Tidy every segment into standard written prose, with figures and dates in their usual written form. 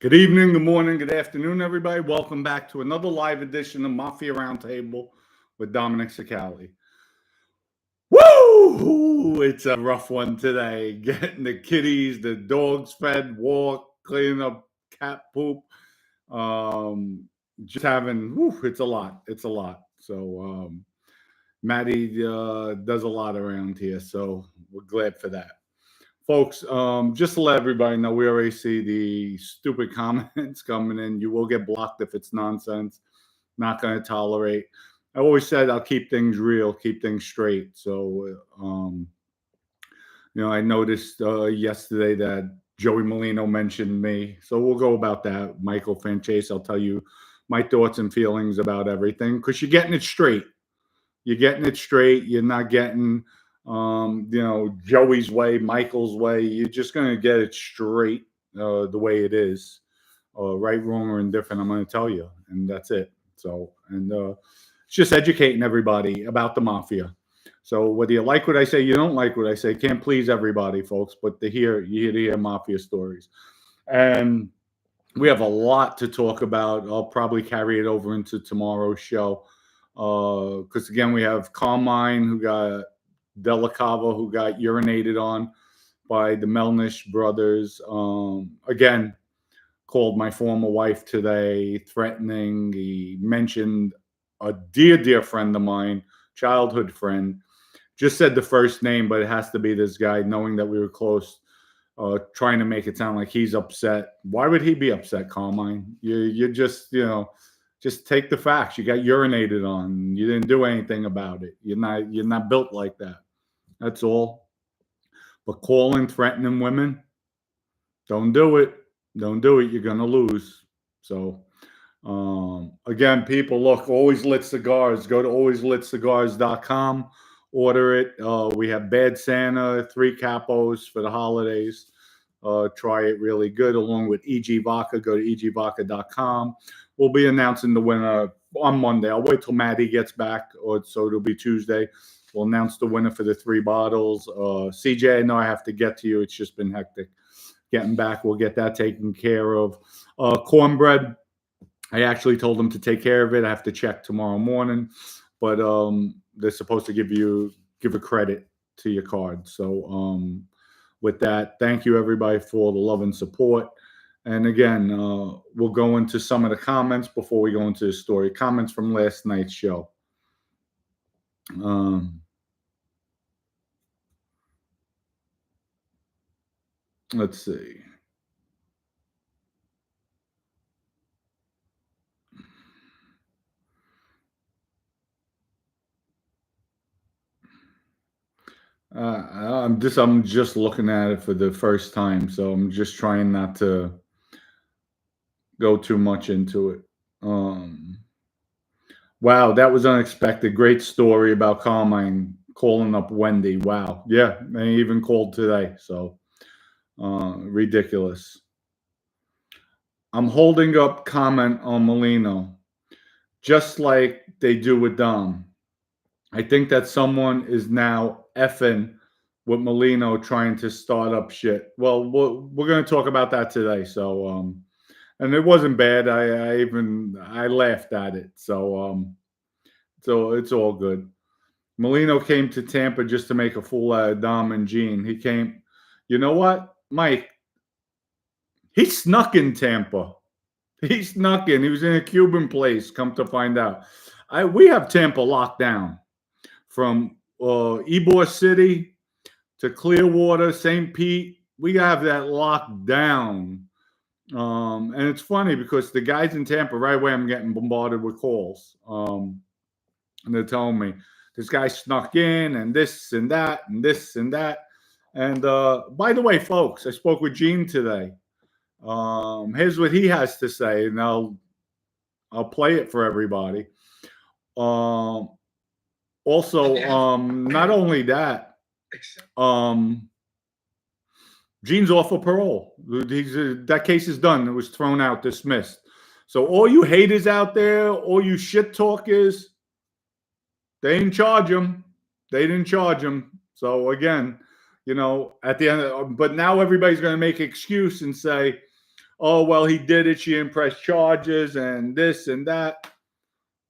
Good evening, good morning, good afternoon, everybody. Welcome back to another live edition of Mafia Roundtable with Dominick Cicale. Woo! It's a rough one today. Getting the kitties, the dogs fed, walk, cleaning up cat poop. Just having, it's a lot. It's a lot. So Maddie does a lot around here, so we're glad for that. Folks, just to let everybody know, we already see the stupid comments coming in. You will get blocked if it's nonsense. Not going to tolerate. I always said I'll keep things real, keep things straight. So, I noticed yesterday that Joey Merlino mentioned me. So we'll go about that. Michael Franzese, I'll tell you my thoughts and feelings about everything because you're getting it straight. You're getting it straight. You're not getting Joey's way, Michael's way. You're just going to get it straight the way it is. Right, wrong, or indifferent, I'm going to tell you. And that's it. So, and it's just educating everybody about the Mafia. So whether you like what I say, you don't like what I say, can't please everybody, folks. But you hear Mafia stories. And we have a lot to talk about. I'll probably carry it over into tomorrow's show. Because again, we have Carmine who got Delicava who got urinated on by the Melnish brothers. Again, called my former wife today, threatening. He mentioned a dear friend of mine, childhood friend. Just said the first name, but it has to be this guy, knowing that we were close, trying to make it sound like he's upset. Why would he be upset, Carmine? You just, just take the facts. You got urinated on. You didn't do anything about it. You're not built like that. That's all. But calling, threatening women, don't do it. Don't do it. You're gonna lose. So again, people, look, Always Lit Cigars. Go to alwayslitcigars.com. Order it. We have Bad Santa, 3 capos for the holidays. Try it, really good, along with EG Vodka. Go to egvodka.com. We'll be announcing the winner on Monday. I'll wait till Maddie gets back, so it'll be Tuesday. We'll announce the winner for the 3 bottles. CJ, I know I have to get to you. It's just been hectic getting back. We'll get that taken care of. Cornbread, I actually told them to take care of it. I have to check tomorrow morning, but they're supposed to give a credit to your card. So with that, thank you everybody for the love and support. And again, we'll go into some of the comments before we go into the story. Comments from last night's show. Let's see. I'm just looking at it for the first time, so I'm just trying not to go too much into it. Wow, that was unexpected. Great story about Carmine calling up Wendy. Wow, yeah, they even called today. So ridiculous. I'm holding up comment on Merlino, just like they do with Dom. I think that someone is now effing with Merlino trying to start up shit. Well, we're going to talk about that today. So, and it wasn't bad. I laughed at it. So it's all good. Merlino came to Tampa just to make a fool out of Dom and Gene. He came. You know what, Mike? He snuck in Tampa. He snuck in. He was in a Cuban place. Come to find out, we have Tampa locked down. From Ybor City to Clearwater, St. Pete, we have that locked down. And it's funny because the guys in Tampa, right away, I'm getting bombarded with calls. And they're telling me, this guy snuck in and this and that and this and that. And by the way, folks, I spoke with Gene today. Here's what he has to say, and I'll play it for everybody. Also, not only that, Gene's off for parole. That case is done. It was thrown out, dismissed. So all you haters out there, all you shit talkers, they didn't charge him. They didn't charge him. So again, at the end, but now everybody's going to make an excuse and say, oh, well, he did it. She didn't press charges and this and that.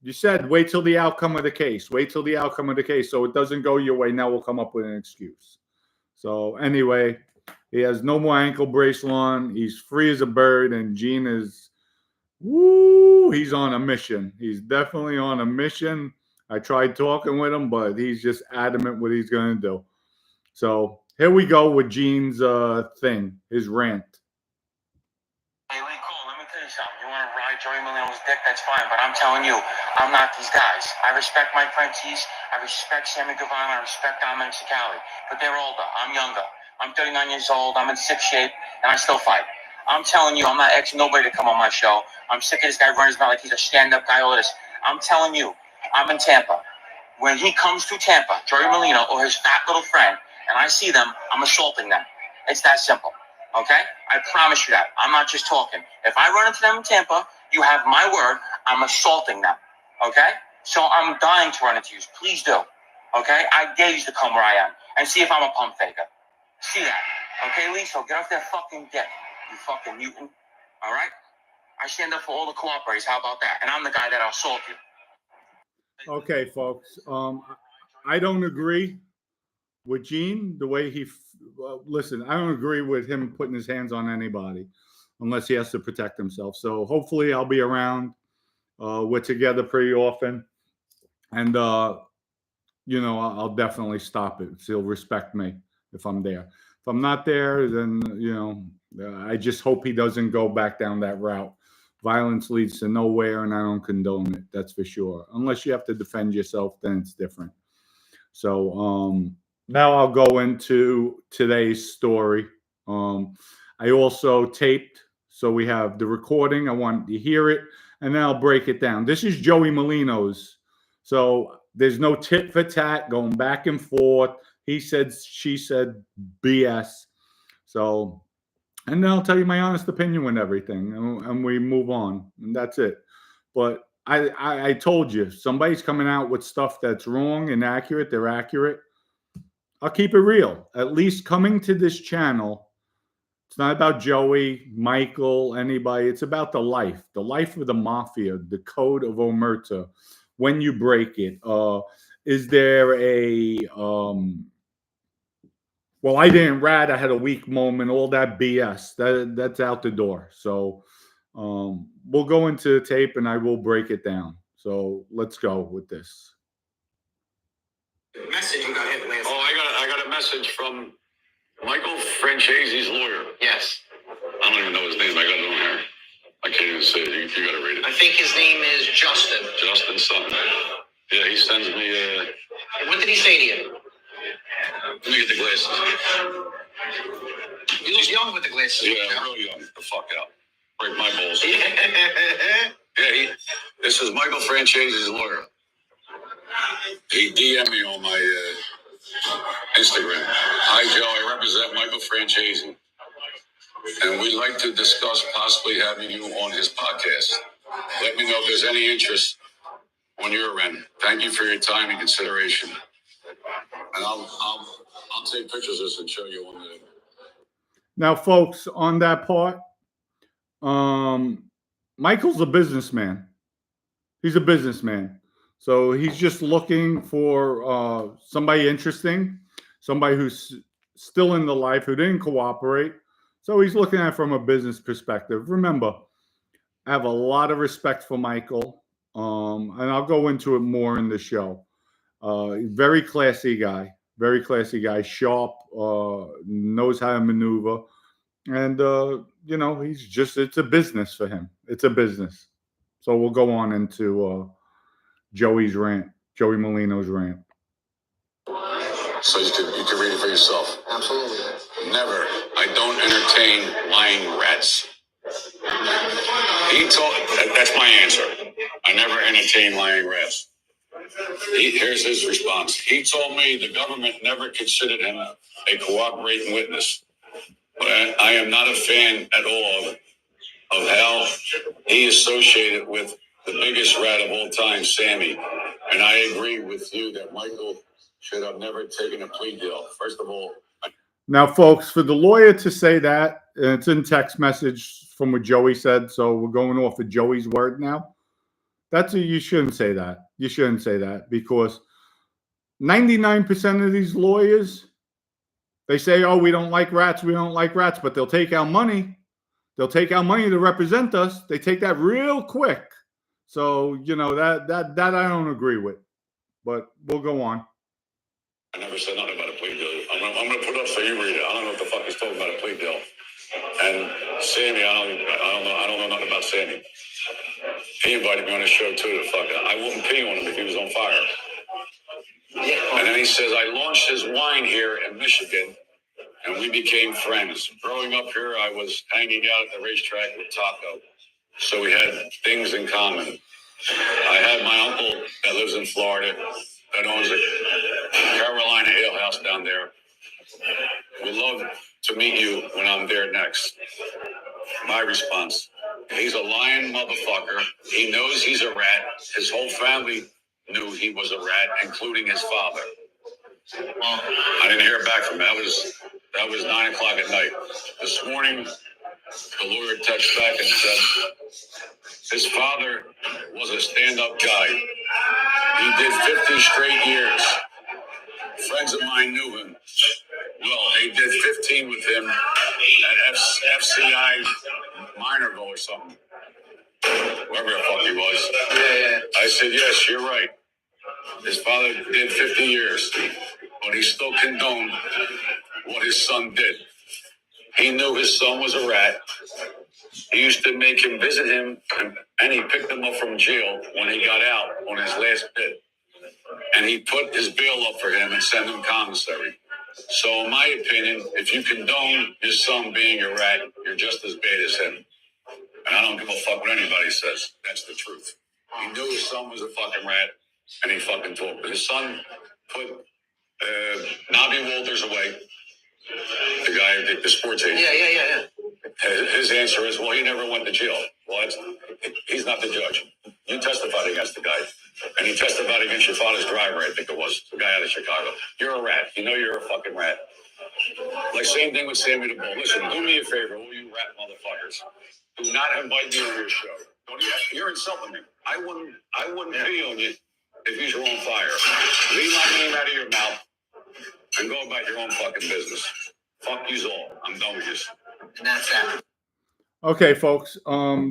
You said wait till the outcome of the case. Wait till the outcome of the case. So it doesn't go your way. Now we'll come up with an excuse. So anyway, he has no more ankle bracelet on. He's free as a bird. And Gene is, woo, he's on a mission. He's definitely on a mission. I tried talking with him, but he's just adamant what he's going to do. So here we go with Gene's thing, his rant. Hey, Lee, cool. Let me tell you something. You want to ride Joey Merlino's dick? That's fine. But I'm telling you, I'm not these guys. I respect Mike Franzese. I respect Sammy Guevara. I respect Dominick Cicale. But they're older. I'm younger. I'm 39 years old. I'm in sick shape, and I still fight. I'm telling you, I'm not asking nobody to come on my show. I'm sick of this guy running his mouth like he's a stand-up guy. All this. I'm telling you, I'm in Tampa. When he comes to Tampa, Joey Merlino or his fat little friend, and I see them, I'm assaulting them. It's that simple. Okay? I promise you that. I'm not just talking. If I run into them in Tampa, you have my word, I'm assaulting them. Okay? So I'm dying to run into you. Please do. Okay? I dare you to come where I am and see if I'm a pump faker. See that. Okay, Lee? So get off that fucking dick, you fucking mutant. All right? I stand up for all the cooperators. How about that? And I'm the guy that'll assault you. Okay, folks. I don't agree with Gene the way he listen. I don't agree with him putting his hands on anybody unless he has to protect himself. So hopefully I'll be around. We're together pretty often, and you know, I'll definitely stop it. So he'll respect me if I'm there. If I'm not there, then you know, I just hope he doesn't go back down that route. Violence leads to nowhere, and I don't condone it. That's for sure. Unless you have to defend yourself, then it's different. So now I'll go into today's story. I also taped, so we have the recording. I want you to hear it, and then I'll break it down. This is Joey Merlino's. So there's no tit for tat going back and forth. He said, she said, BS. So, and then I'll tell you my honest opinion with everything, and we move on, and that's it. But I told you, somebody's coming out with stuff that's wrong, inaccurate. They're accurate. I'll keep it real. At least coming to this channel, it's not about Joey, Michael, anybody. It's about the life of the Mafia, the code of Omerta. When you break it, is there a well, I didn't rat. I had a weak moment. All that BS. That's out the door. So we'll go into the tape and I will break it down. So let's go with this. Message you got hit last. Oh, I got a message from Michael Franzese's lawyer. Yes. I don't even know his name. I got it on here. I can't even say it. You got to read it. I think his name is Justin. Justin something. Yeah, he sends me. What did he say to you? Let me get the glasses. You look young with the glasses. Yeah, I'm real young. The fuck out. Break my balls. Yeah, this is Michael Franzese's lawyer. He DM'd me on my Instagram. Hi, Joe. I represent Michael Franzese. And we'd like to discuss possibly having you on his podcast. Let me know if there's any interest on your end. Thank you for your time and consideration. And I'll take pictures of this and show you on the. Now, folks, on that part, Michael's a businessman. He's a businessman. So he's just looking for somebody interesting, somebody who's still in the life, who didn't cooperate. So he's looking at it from a business perspective. Remember, I have a lot of respect for Michael, and I'll go into it more in the show. Very classy guy, sharp, knows how to maneuver. And, you know, it's a business for him. It's a business. So we'll go on into Joey's rant, Joey Merlino's rant. So you can read it for yourself. Absolutely. Never. I don't entertain lying rats. That's my answer. I never entertain lying rats. Here's his response. He told me the government never considered him a cooperating witness. But I am not a fan at all of how he associated with the biggest rat of all time, Sammy. And I agree with you that Michael should have never taken a plea deal. First of all. Now, folks, for the lawyer to say that, and it's in text message from what Joey said. So we're going off of Joey's word now. You shouldn't say that. You shouldn't say that because 99% of these lawyers, they say, oh, we don't like rats, but they'll take our money. They'll take our money to represent us. They take that real quick. So, that I don't agree with. But we'll go on. I never said nothing about a plea deal. I'm going to put up so you read it. I don't know what the fuck he's talking about a plea deal. And Sammy, I don't know nothing about Sammy. He invited me on his show too. The fuck, I wouldn't pee on him if he was on fire. And then he says, I launched his wine here in Michigan, and we became friends. Growing up here, I was hanging out at the racetrack with Taco, so we had things in common. I had my uncle that lives in Florida that owns a Carolina Ale House down there. Would love to meet you when I'm there next. My response, he's a lying motherfucker. He knows he's a rat. His whole family knew he was a rat, including his father. Well, I didn't hear back from him. That was 9 o'clock at night. This morning, the lawyer texted back and said, his father was a stand-up guy. He did 50 straight years. Friends of mine knew him. Well, they did 15 with him at FCI Minorville or something. Wherever the fuck he was. Yeah. I said, yes, you're right. His father did 50 years, but he still condoned what his son did. He knew his son was a rat. He used to make him visit him, and he picked him up from jail when he got out on his last bid. And he put his bail up for him and sent him commissary. So in my opinion, if you condone your son being a rat, you're just as bad as him. And I don't give a fuck what anybody says. That's the truth. He knew his son was a fucking rat, and he fucking talked. But his son put Nobby Walters away, the guy who did the sports agent. Yeah. His answer is, well, he never went to jail. Well, he's not the judge. You testified against the guy. And he testified against your father's driver, I think it was, the guy out of Chicago. You're a rat. You know you're a fucking rat. Like, same thing with Sammy the Bull. Listen, do me a favor, all you rat motherfuckers. Do not invite me on your show. You're insulting me. I wouldn't pee on you if you were on fire. Leave my name out of your mouth and go about your own fucking business. Fuck yous all. I'm done with this. And that's that. Okay, folks.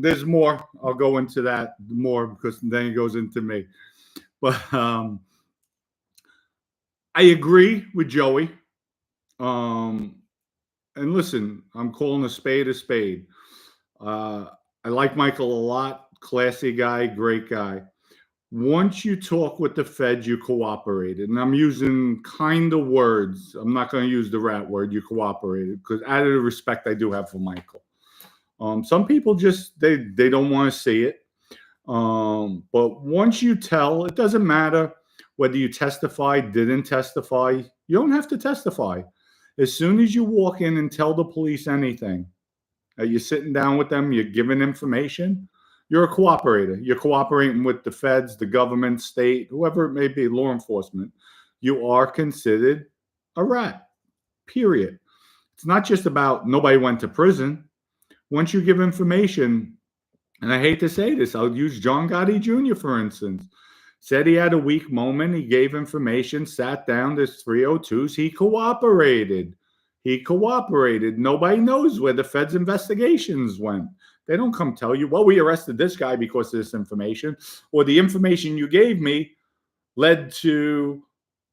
There's more. I'll go into that more because then it goes into me. But I agree with Joey. And listen, I'm calling a spade a spade. I like Michael a lot. Classy guy, great guy. Once you talk with the feds, you cooperated. And I'm using kind of words. I'm not going to use the rat word. You cooperated because out of the respect I do have for Michael. Some people just, they don't want to see it. But once you tell, it doesn't matter whether you testify, didn't testify. You don't have to testify. As soon as you walk in and tell the police anything, you're sitting down with them, you're giving information, you're a cooperator. You're cooperating with the feds, the government, state, whoever it may be, law enforcement. You are considered a rat, period. It's not just about nobody went to prison. Once you give information, and I hate to say this, I'll use John Gotti Jr., for instance. Said he had a weak moment. He gave information, sat down. There's 302s. He cooperated. Nobody knows where the feds' investigations went. They don't come tell you, well, we arrested this guy because of this information, or the information you gave me led to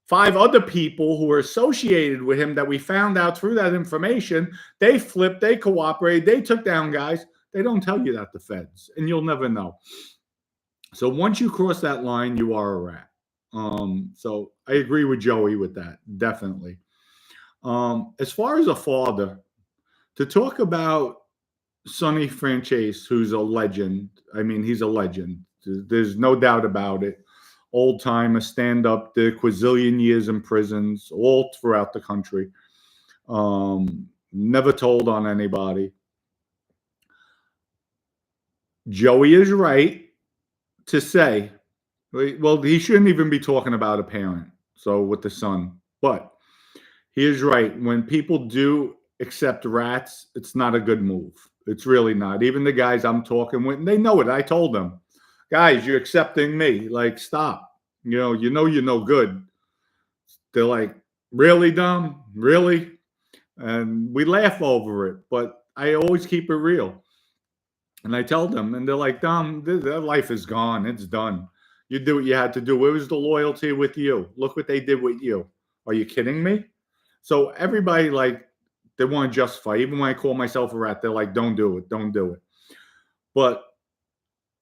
5 other people who were associated with him that we found out through that information. They flipped, they cooperated, they took down guys. They don't tell you that, the feds, and you'll never know. So once you cross that line, you are a rat. So I agree with Joey with that, definitely. As far as a father, to talk about Sonny Franzese, who's a legend. I mean, he's a legend. There's no doubt about it. Old timer, stand up, the quadrillion years in prisons, all throughout the country. Never told on anybody. Joey is right to say, well, he shouldn't even be talking about a parent, so with the son. But he is right. When people do accept rats, it's not a good move. It's really not. Even the guys I'm talking with, and they know it. I told them, guys, you're accepting me. Like, stop. You're no good. They're like, really, Dom? Really? And we laugh over it, but I always keep it real. And I tell them, and they're like, Dom, their life is gone. It's done. You do what you had to do. Where was the loyalty with you? Look what they did with you. Are you kidding me? So everybody, like, they want to justify. Even when I call myself a rat, they're like, don't do it. Don't do it. But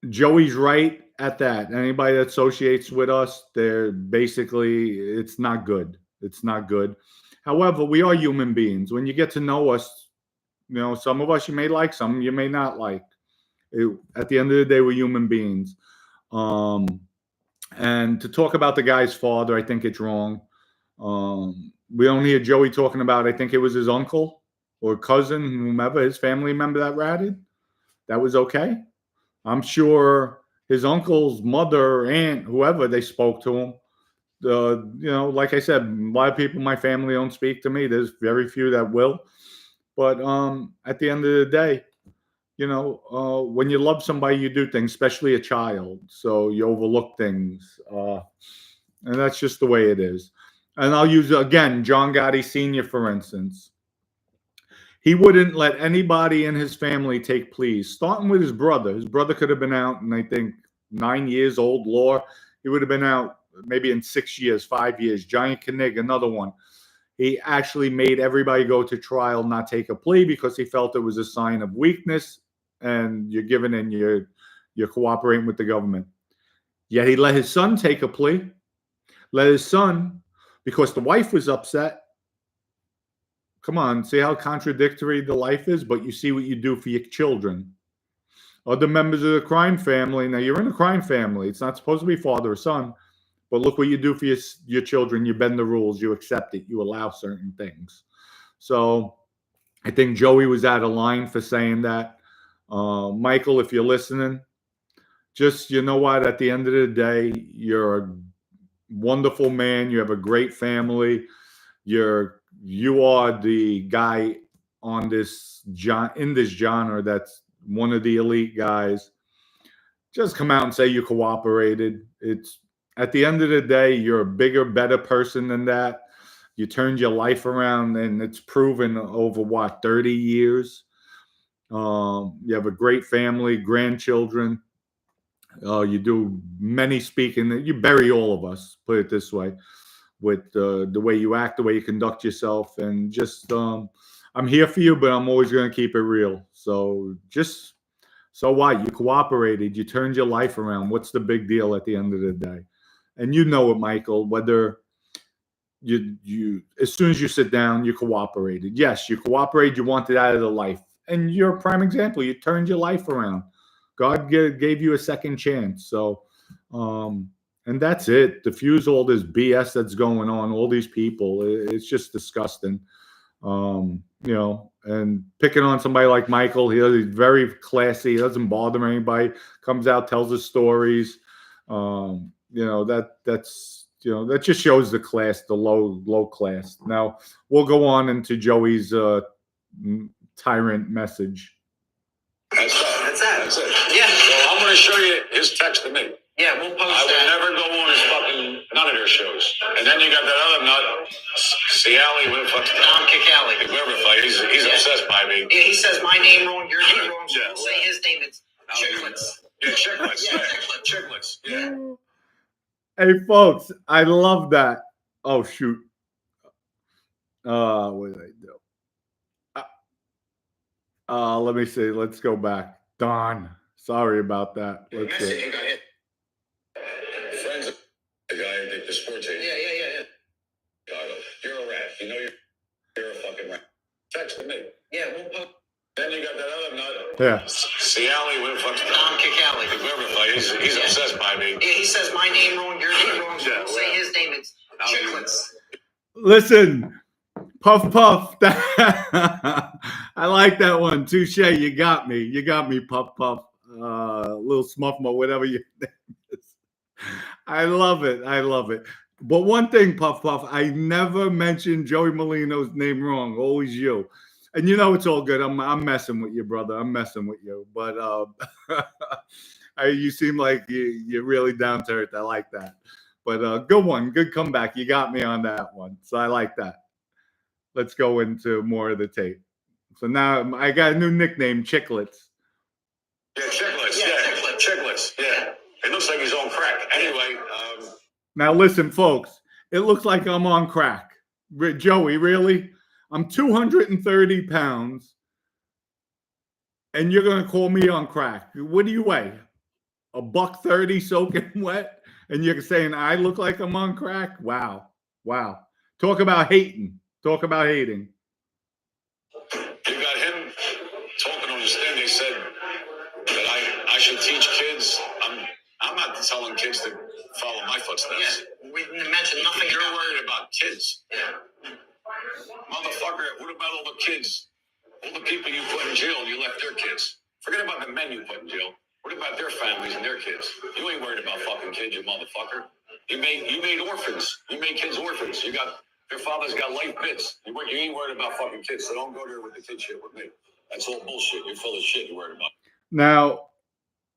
Joey's right at that. Anybody that associates with us, they're basically, it's not good. It's not good. However, we are human beings. When you get to know us, some of us you may like, some you may not like. At the end of the day, we're human beings. And to talk about the guy's father, I think it's wrong. We don't hear Joey talking about, I think it was his uncle or cousin, whomever, his family member that ratted. That was okay. I'm sure his uncle's mother, aunt, whoever, they spoke to him. Like I said, a lot of people in my family don't speak to me. There's very few that will. But at the end of the day, when you love somebody, you do things, especially a child. So you overlook things. And that's just the way it is. And I'll use, again, John Gotti Sr., for instance. He wouldn't let anybody in his family take pleas, starting with his brother. His brother could have been out in, I think, 9 years old law. He would have been out maybe in 6 years, 5 years. Giant Knig, another one. He actually made everybody go to trial, not take a plea, because he felt it was a sign of weakness and you're giving in, you're cooperating with the government. Yet he let his son take a plea. Let his son, because the wife was upset. Come on, see how contradictory the life is, but you see what you do for your children. Other members of the crime family, now you're in a crime family. It's not supposed to be father or son, but look what you do for your children. You bend the rules. You accept it. You allow certain things. So I think Joey was out of line for saying that. Michael, if you're listening, just, you know what, at the end of the day, you're a wonderful man. You have a great family. You are the guy in this genre that's one of the elite guys. Just come out and say you cooperated. It's, at the end of the day, you're a bigger, better person than that. You turned your life around, and it's proven over 30 years. You have a great family, grandchildren. You do many speaking. You bury all of us, put it this way, with the way you act, the way you conduct yourself. And just, I'm here for you, but I'm always going to keep it real. So what? You cooperated. You turned your life around. What's the big deal at the end of the day? And you know it, Michael, whether you as soon as you sit down, you cooperated. Yes, you cooperated. You wanted out of the life. And you're a prime example. You turned your life around. God gave you a second chance. So, and that's it. Diffuse all this BS that's going on, all these people. It's just disgusting. And picking on somebody like Michael, he's very classy. He doesn't bother anybody. Comes out, tells his stories. That just shows the class, the low class. Now we'll go on into Joey's tyrant message. That's it. Yeah. Well, I'm going to show you his text to me. Yeah, we'll post I that. would never go on his fucking none of their shows. And then you got that other nut, Cicale, Dominick Cicale. Whoever the fuck, he's obsessed by me. Yeah, he says my name wrong, your name wrong. So Yeah. we'll say his name. It's Chicklets. Yeah, Chicklets. Yeah, Chicklets. Yeah. Hey, folks, I love that. Oh, shoot. What did I do? Let me see. Let's go back. Don, sorry about that. Let's see. Message, go ahead. Friends, the guy who did the sports agent. Yeah. You're a rat. You know you're a fucking rat. Text me. Yeah, we'll post. Then you got that other nut. Yeah. Cicale, whoever the fuck. Dominick Cicale. Whoever the fuck, he's obsessed by me. Yeah, he says my name wrong, your name wrong. So Yeah, we'll say his name. It's Chicklets. Listen, Puff. I like that one. Touche. You got me, Puff. Little Smuffmo, whatever your name is. I love it. But one thing, Puff, I never mentioned Joey Merlino's name wrong. Always you. And you know it's all good. I'm messing with you, brother. I'm messing with you. But you seem like you're really down to earth. I like that. But good one. Good comeback. You got me on that one. So I like that. Let's go into more of the tape. So now I got a new nickname, Chicklets. Yeah, Chicklets. Yeah, Chicklets. Yeah. It looks like he's on crack. Anyway. Now listen, folks. It looks like I'm on crack. Joey, really? I'm 230 pounds, and you're going to call me on crack. What do you weigh? $130 soaking wet? And you're saying I look like I'm on crack? Wow. Wow. Talk about hating. Talk about hating. You got him talking on his thing. They said that I should teach kids. I'm not telling kids to follow my footsteps. Yeah, we mentioned nothing. You're worried about kids. Yeah. Motherfucker, what about all the kids? All the people you put in jail and you left their kids? Forget about the men you put in jail. What about their families and their kids? You ain't worried about fucking kids, you motherfucker. You made orphans. You made kids orphans. Their fathers got life bits. You ain't worried about fucking kids, so don't go there with the kid shit with me. That's all bullshit. You're full of shit you're worried about. Now,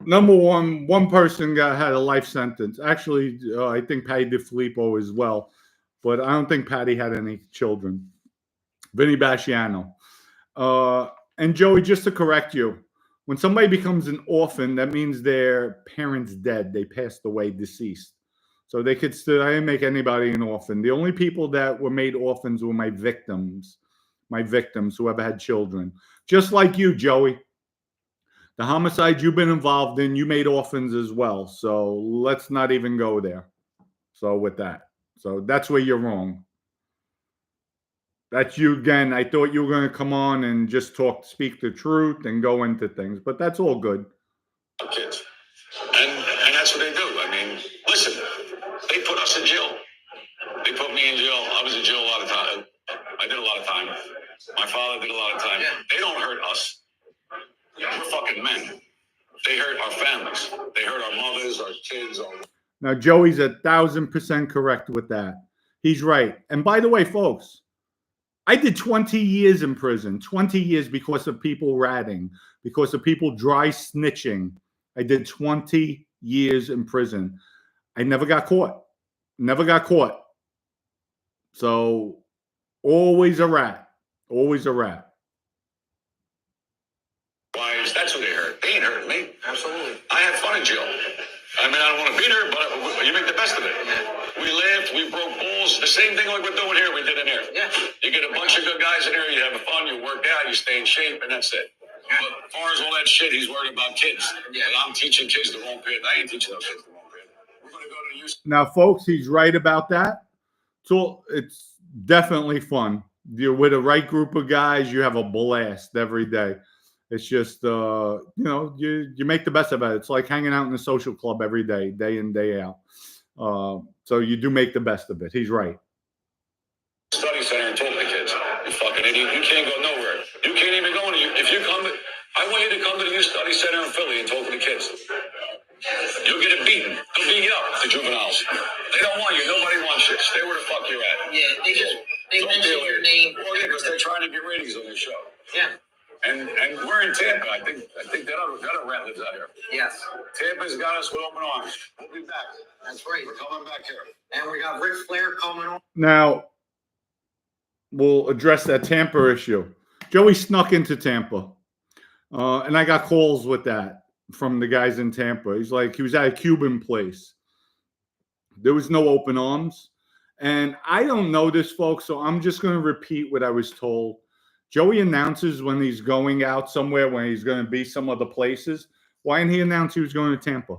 number one person had a life sentence. Actually, I think Patty DeFilippo as well, but I don't think Patty had any children. Vinny Basciano. And Joey, just to correct you, when somebody becomes an orphan, that means their parents dead. They passed away, deceased. So they could still, I didn't make anybody an orphan. The only people that were made orphans were my victims, whoever had children. Just like you, Joey. The homicide you've been involved in, you made orphans as well. So let's not even go there. So with that. So that's where you're wrong. That's you again. I thought you were going to come on and just speak the truth and go into things, but that's all good. Kids. And that's what they do. I mean, listen, they put us in jail. They put me in jail. I was in jail a lot of time. I did a lot of time. My father did a lot of time. They don't hurt us. We're fucking men. They hurt our families. They hurt our mothers, our kids. Now, Joey's 1,000% correct with that. He's right. And by the way, folks, I did 20 years in prison, 20 years because of people ratting, because of people dry snitching. I did 20 years in prison. I never got caught. Never got caught. So always a rat. Always a rat. Wives, that's who they hurt. They ain't hurting me. Absolutely. I had fun in jail. I mean, I don't want to be there, but you make the best of it. We laughed, we broke balls. The same thing like we're doing here, we did in here. Yeah. You get a bunch of good guys in here, you have fun, you work out, you stay in shape, and that's it. But as far as all that shit, he's worried about kids. Yeah. And I'm teaching kids the wrong path. I ain't teaching those kids the wrong path. We're going to go to Houston. Now, folks, he's right about that. So it's definitely fun. You're with a right group of guys, you have a blast every day. It's just, you know, you make the best of it. It's like hanging out in a social club every day, day in, day out. So you do make the best of it. He's right. Study center and talk to kids. You fucking idiot. You can't go nowhere. You can't even go in. If you come, I want you to come to the youth study center in Philly and talk to the kids. You'll get it beaten. They'll beat you up, the juveniles. They don't want you. Nobody wants you. Stay where the fuck you're at. Yeah, they mention your name. Well, yeah, because they're trying to get ratings on their show. Yeah. And we're in Tampa. I think that other rat lives out here. Yes. Tampa's got us with open arms. We'll be back. That's right. We're coming back here. And we got Ric Flair coming on. Now, we'll address that Tampa issue. Joey snuck into Tampa. And I got calls with that from the guys in Tampa. He's like, he was at a Cuban place. There was no open arms. And I don't know this, folks, so I'm just going to repeat what I was told. Joey announces when he's going out somewhere, when he's going to be some other places. Why didn't he announce he was going to Tampa?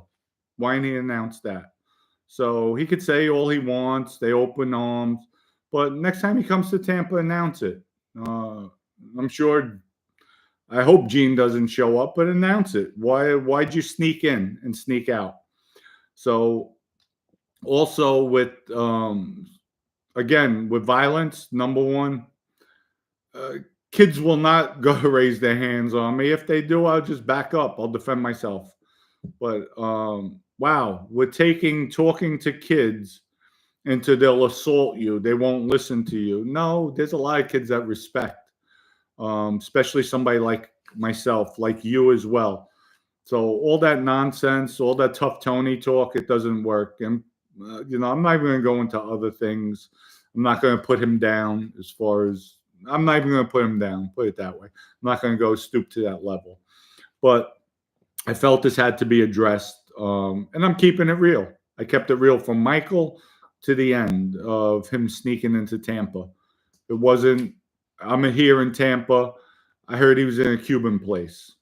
Why didn't he announce that? So he could say all he wants, they open arms. But next time he comes to Tampa, announce it. I'm sure, I hope Gene doesn't show up, but announce it. Why'd you sneak in and sneak out? So also with, again, with violence, number one, kids will not go raise their hands on me. If they do, I'll just back up. I'll defend myself. But wow, we're talking to kids until they'll assault you. They won't listen to you. No, there's a lot of kids that respect. especially somebody like myself, like you as well. So all that nonsense, all that tough Tony talk, it doesn't work. And, I'm not even going to go into other things. I'm not going to put him down as far as, I'm not even going to put him down, put it that way. I'm not going to go stoop to that level. But I felt this had to be addressed, and I'm keeping it real. I kept it real from Michael to the end of him sneaking into Tampa. It wasn't, I'm here in Tampa. I heard he was in a Cuban place.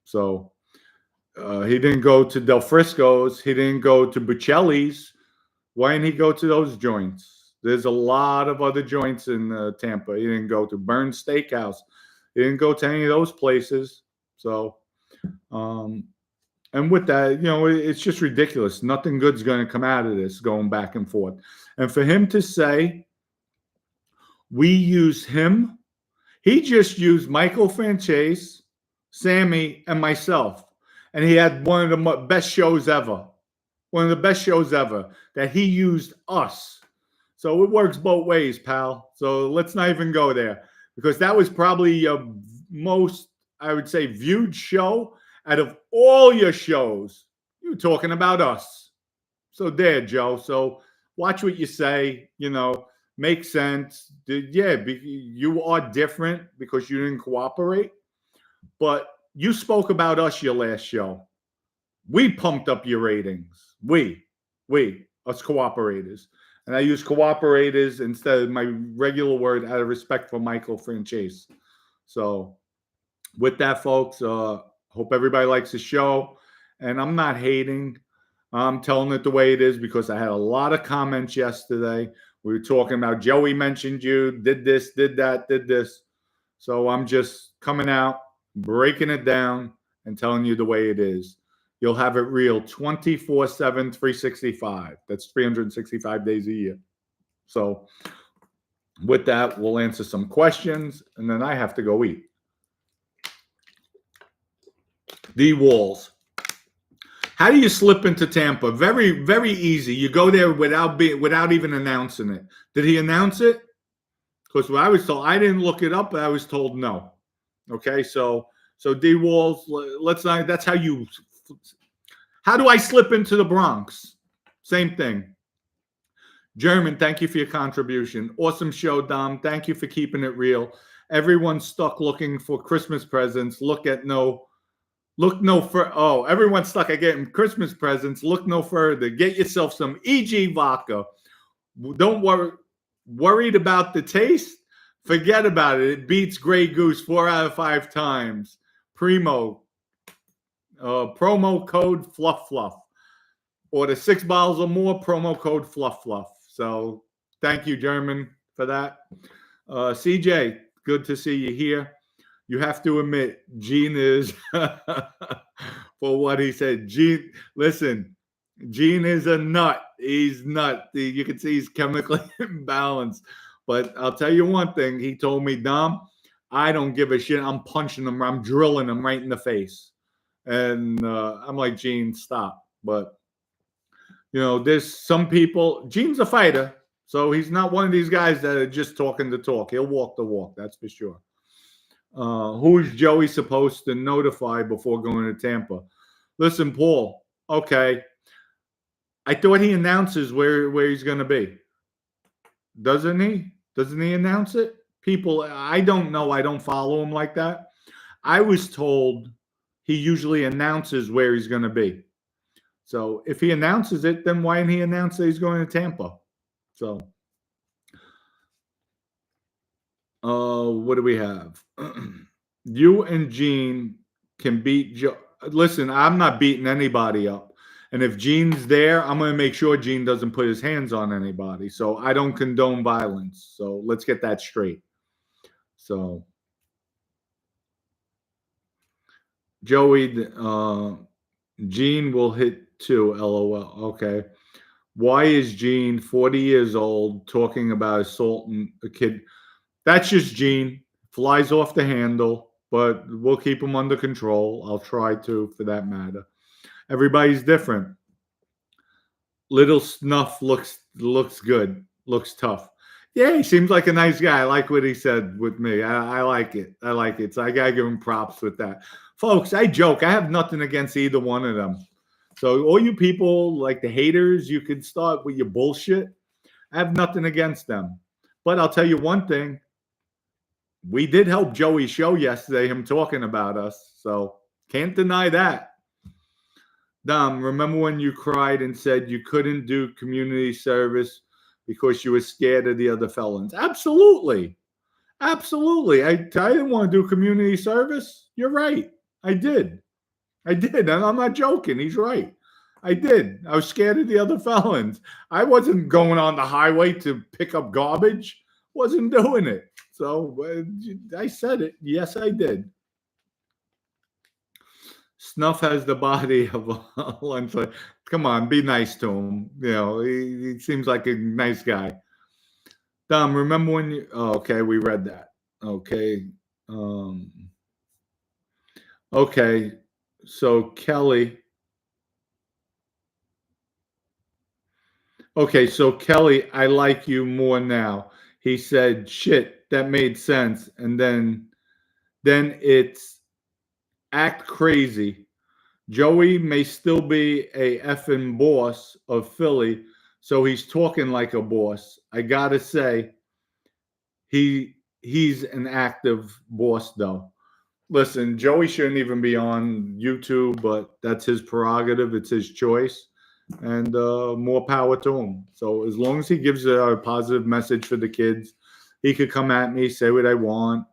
So he didn't go to Del Frisco's. He didn't go to Buccelli's. Why didn't he go to those joints? There's a lot of other joints in Tampa. He didn't go to Burns Steakhouse. He didn't go to any of those places. So, and with that, it's just ridiculous. Nothing good's going to come out of this going back and forth. And for him to say, we use him, he just used Michael Franzese, Sammy, and myself. And he had one of the best shows ever. One of the best shows ever that he used us. So it works both ways, pal. So let's not even go there, because that was probably your most, I would say, viewed show out of all your shows. You were talking about us. So there, Joe. So watch what you say, make sense. You are different because you didn't cooperate, but you spoke about us your last show. We pumped up your ratings. We, us cooperators. And I use cooperators instead of my regular word out of respect for Michael Franzese. So with that, folks, hope everybody likes the show. And I'm not hating. I'm telling it the way it is because I had a lot of comments yesterday. We were talking about Joey mentioned you, did this, did that, did this. So I'm just coming out, breaking it down, and telling you the way it is. You'll have it real 24/7, 365. That's 365 days a year. So with that, we'll answer some questions, and then I have to go eat. D Walls. How do you slip into Tampa? Very, very easy. You go there without even announcing it. Did he announce it? Because what I was told, I didn't look it up, but I was told no. Okay, so D Walls, let's not. That's how you. How do I slip into the Bronx? Same thing. German, thank you for your contribution. Awesome show, Dom. Thank you for keeping it real. Everyone's stuck looking for Christmas presents. Everyone's stuck at getting Christmas presents. Look no further. Get yourself some EG vodka. Don't worried about the taste? Forget about it. It beats Grey Goose 4 out of 5 times. Primo. Promo code Fluff. Order 6 bottles or more. Promo code Fluff. So thank you, German, for that. CJ, good to see you here. You have to admit, Gene is, for what he said, Gene is a nut. He's nut. You can see he's chemically imbalanced. But I'll tell you one thing. He told me, Dom, I don't give a shit. I'm punching him. I'm drilling him right in the face. And I'm like, Gene, stop. But, there's some people. Gene's a fighter. So he's not one of these guys that are just talking the talk. He'll walk the walk. That's for sure. Who's Joey supposed to notify before going to Tampa? Listen, Paul. Okay. I thought he announces where he's going to be. Doesn't he? Doesn't he announce it? People, I don't know. I don't follow him like that. I was told he usually announces where he's going to be. So if he announces it, then why didn't he announce that he's going to Tampa? So, what do we have? You and Gene can beat Joe. Listen, I'm not beating anybody up. And if Gene's there, I'm going to make sure Gene doesn't put his hands on anybody. So I don't condone violence. So let's get that straight. So Joey, Gene will hit 2, LOL. Okay. Why is Gene 40 years old talking about assaulting a kid? That's just Gene. Flies off the handle, but we'll keep him under control. I'll try to, for that matter. Everybody's different. Little Snuff looks good. Looks tough. Yeah, he seems like a nice guy. I like what he said with me. I like it. I like it. So I gotta give him props with that. Folks, I joke. I have nothing against either one of them. So all you people like the haters, you can start with your bullshit. I have nothing against them. But I'll tell you one thing. We did help Joey's show yesterday, him talking about us. So can't deny that. Dom, remember when you cried and said you couldn't do community service because you were scared of the other felons? Absolutely. Absolutely. I didn't want to do community service. You're right. I did. And I'm not joking. He's right. I did. I was scared of the other felons. I wasn't going on the highway to pick up garbage. Wasn't doing it. So I said it. Yes, I did. Snuff has the body of a lunch. Come on, be nice to him. You know, he seems like a nice guy. Dom, remember when you? Oh, okay, we read that. Okay. Okay. So Kelly. Okay, so Kelly, I like you more now. He said, "Shit, that made sense," and then it's act crazy. Joey may still be a effing boss of Philly, so he's talking like a boss. I gotta say, he's an active boss though. Listen, Joey shouldn't even be on YouTube, but that's his prerogative. It's his choice, and more power to him. So as long as he gives a positive message for the kids, he could come at me, say what I want.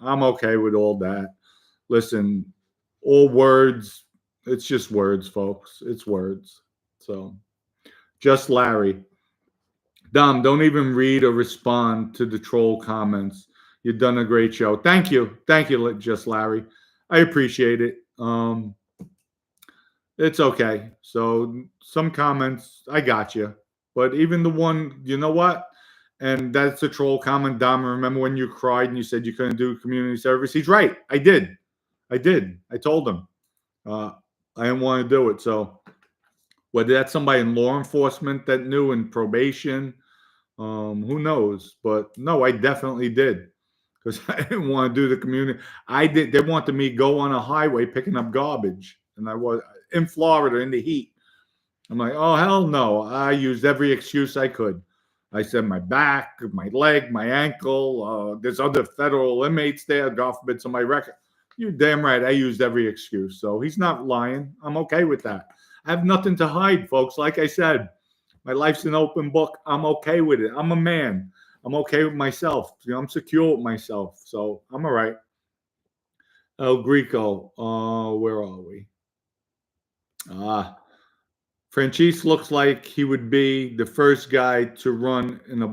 I'm okay with all that. Listen, all words. It's just words, folks. It's words. So, just Larry. Dom, don't even read or respond to the troll comments. You've done a great show. Thank you. Thank you, Just Larry. I appreciate it. It's okay. So, some comments, I got you. But even the one, you know what? And that's a troll comment. Dom, remember when you cried and you said you couldn't do community service? He's right. I did. I told him. I didn't want to do it. So whether that's somebody in law enforcement that knew in probation, who knows? But no, I definitely did because I didn't want to do the community. I did. They wanted me to go on a highway picking up garbage, and I was in Florida in the heat. I'm like, oh hell no! I used every excuse I could. I said my back, my leg, my ankle. There's other federal inmates there. God forbid somebody record. You're damn right. I used every excuse. So he's not lying. I'm okay with that. I have nothing to hide, folks. Like I said, my life's an open book. I'm okay with it. I'm a man. I'm okay with myself. You know, I'm secure with myself. So I'm all right. El Greco. Where are we? Franzese looks like he would be the first guy to run in a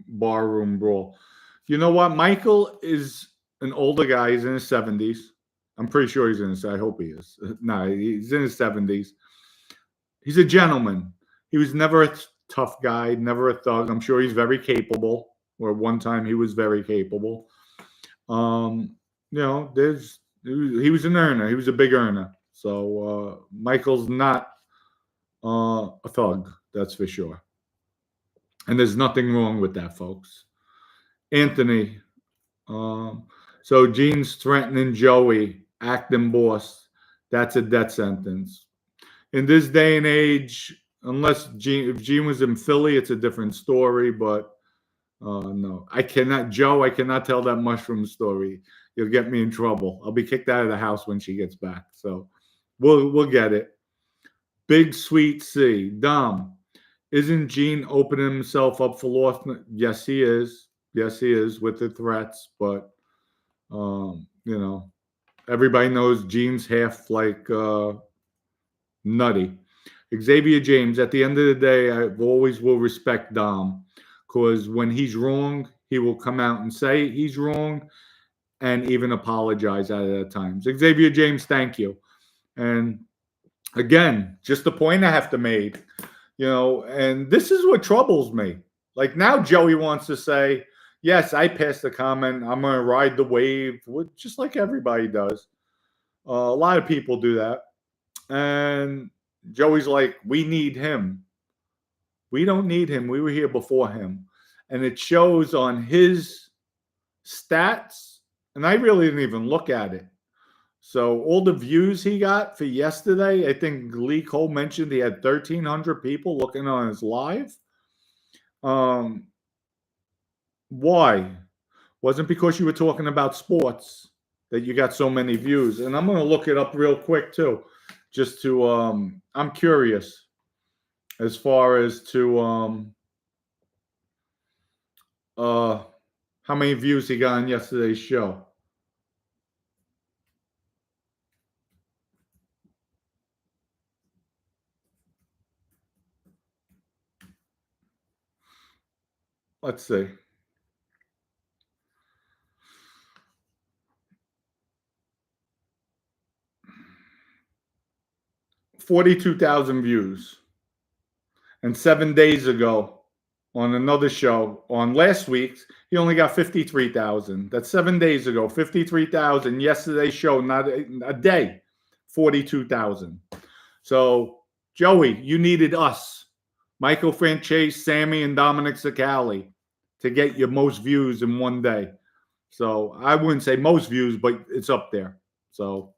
barroom brawl. You know what? Michael is an older guy. He's in his 70s. I'm pretty sure he's in his. I hope he is. No, he's in his 70s. He's a gentleman. He was never a tough guy, never a thug. I'm sure he's very capable. Or one time he was very capable. You know, he was an earner. He was a big earner. So Michael's not a thug. That's for sure. And there's nothing wrong with that, folks. Anthony. So Gene's threatening Joey, acting boss. That's a death sentence. In this day and age, unless if Gene was in Philly, it's a different story. But no, I cannot tell that mushroom story. You'll get me in trouble. I'll be kicked out of the house when she gets back. So we'll get it. Big Sweet C. Dom, isn't Gene opening himself up for loss? Yes, he is. Yes, he is with the threats. But you know, everybody knows Gene's half like nutty. Xavier James, at the end of the day, I always will respect Dom because when he's wrong, he will come out and say he's wrong and even apologize at times. Xavier James, thank you. And again, just the point I have to make, you know, and this is what troubles me. Like now Joey wants to say, yes, I passed the comment. I'm going to ride the wave, just like everybody does. A lot of people do that. And Joey's like, we need him. We don't need him. We were here before him. and it shows on his stats, and I really didn't even look at it. So all the views he got for yesterday, I think Lee Cole mentioned he had 1,300 people looking on his live. Why? Wasn't because you were talking about sports that you got so many views. And I'm going to look it up real quick too, just to I'm curious as far as to how many views he got on yesterday's show. Let's see. $42,000 views. And 7 days ago on another show, on last week's, he only got 53,000. That's 7 days ago, 53,000. Yesterday's show, not a day, 42,000. So, Joey, you needed us, Michael Franzese, Sammy, and Dominick Cicale, to get your most views in one day. So I wouldn't say most views, but it's up there. So,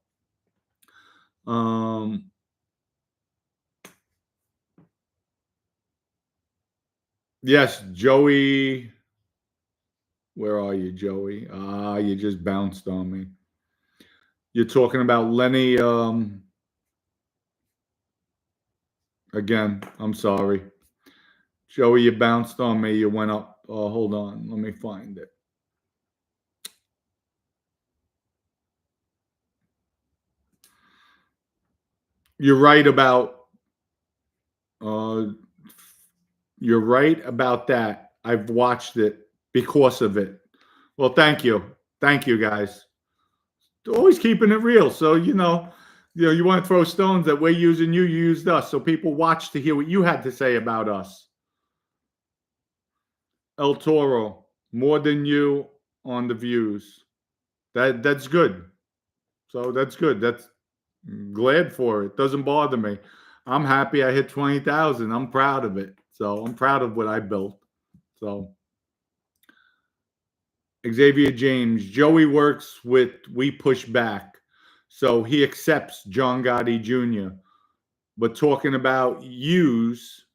yes, Joey. Where are you, Joey? You just bounced on me. You're talking about Lenny. Again, I'm sorry. Joey, you bounced on me. You went up. Hold on. Let me find it. You're right about that. I've watched it because of it. Well, thank you. Thank you, guys. Always keeping it real. So, you want to throw stones that we're using you, you used us. So people watch to hear what you had to say about us. El Toro, more than you on the views. That's good. So that's good. That's glad for it. Doesn't bother me. I'm happy I hit 20,000. I'm proud of it. So I'm proud of what I built. So Xavier James, Joey works with We Push Back. So he accepts John Gotti Jr. But talking about use,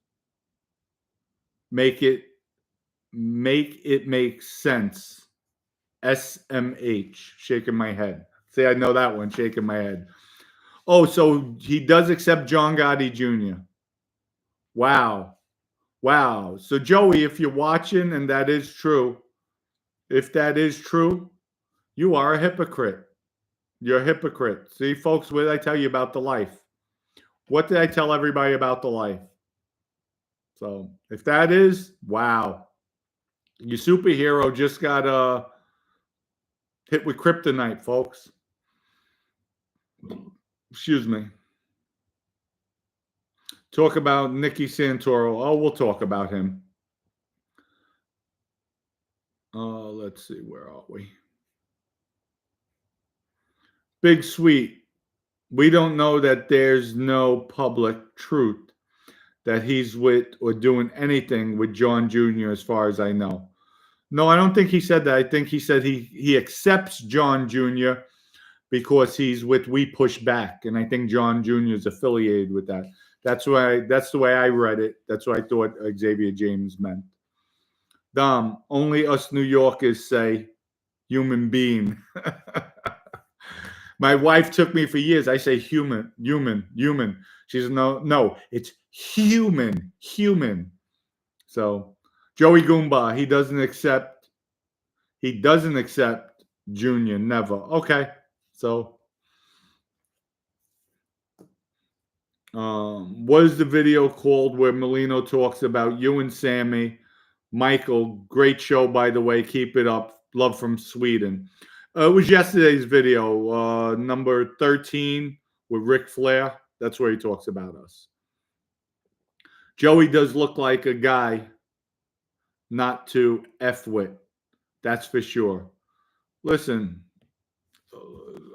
make it make sense. SMH, shaking my head. See, I know that one, shaking my head. Oh, so he does accept John Gotti Jr. Wow. So, Joey, if you're watching and that is true, if that is true, you are a hypocrite. You're a hypocrite. See, folks, what did I tell you about the life? What did I tell everybody about the life? So, if that is, wow. Your superhero just got hit with kryptonite, folks. Excuse me. Talk about Nicky Santoro. Oh, we'll talk about him. Let's see. Where are we? Big Sweet. We don't know that there's no public truth that he's with or doing anything with John Jr. as far as I know. No, I don't think he said that. I think he said he accepts John Jr. because he's with We Push Back. And I think John Jr. is affiliated with that. That's the way I read it. That's what I thought Xavier James meant. Dom, only us New Yorkers say human being. My wife took me for years. I say human. She says, no, it's human. So Joey Goomba, he doesn't accept Junior, never. Okay. So what is the video called where Merlino talks about you and Sammy? Michael, great show, by the way. Keep it up. Love from Sweden. It was yesterday's video, number 13 with Ric Flair. That's where he talks about us. Joey does look like a guy not to F with. That's for sure. Listen,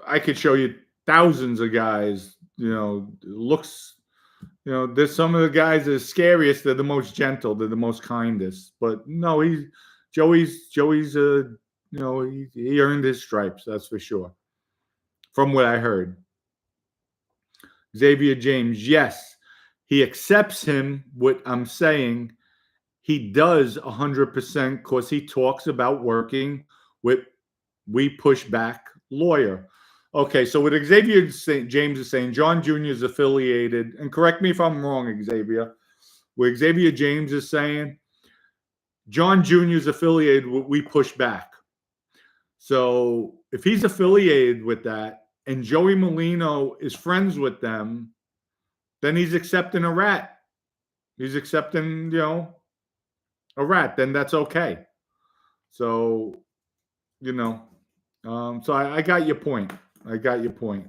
I could show you thousands of guys, looks You know, there's some of the guys that are scariest. They're the most gentle. They're the most kindest. But no, Joey's. You know, he earned his stripes. That's for sure. From what I heard, Xavier James, yes, he accepts him. What I'm saying, he does 100% because he talks about working with We Push Back lawyer. Okay, so what Xavier James is saying, John Jr. is affiliated, and correct me if I'm wrong, Xavier. What Xavier James is saying, John Jr. is affiliated with We Push Back. So if he's affiliated with that, and Joey Merlino is friends with them, then he's accepting a rat. He's accepting, you know, a rat. Then that's okay. So, you know, so I got your point. I got your point.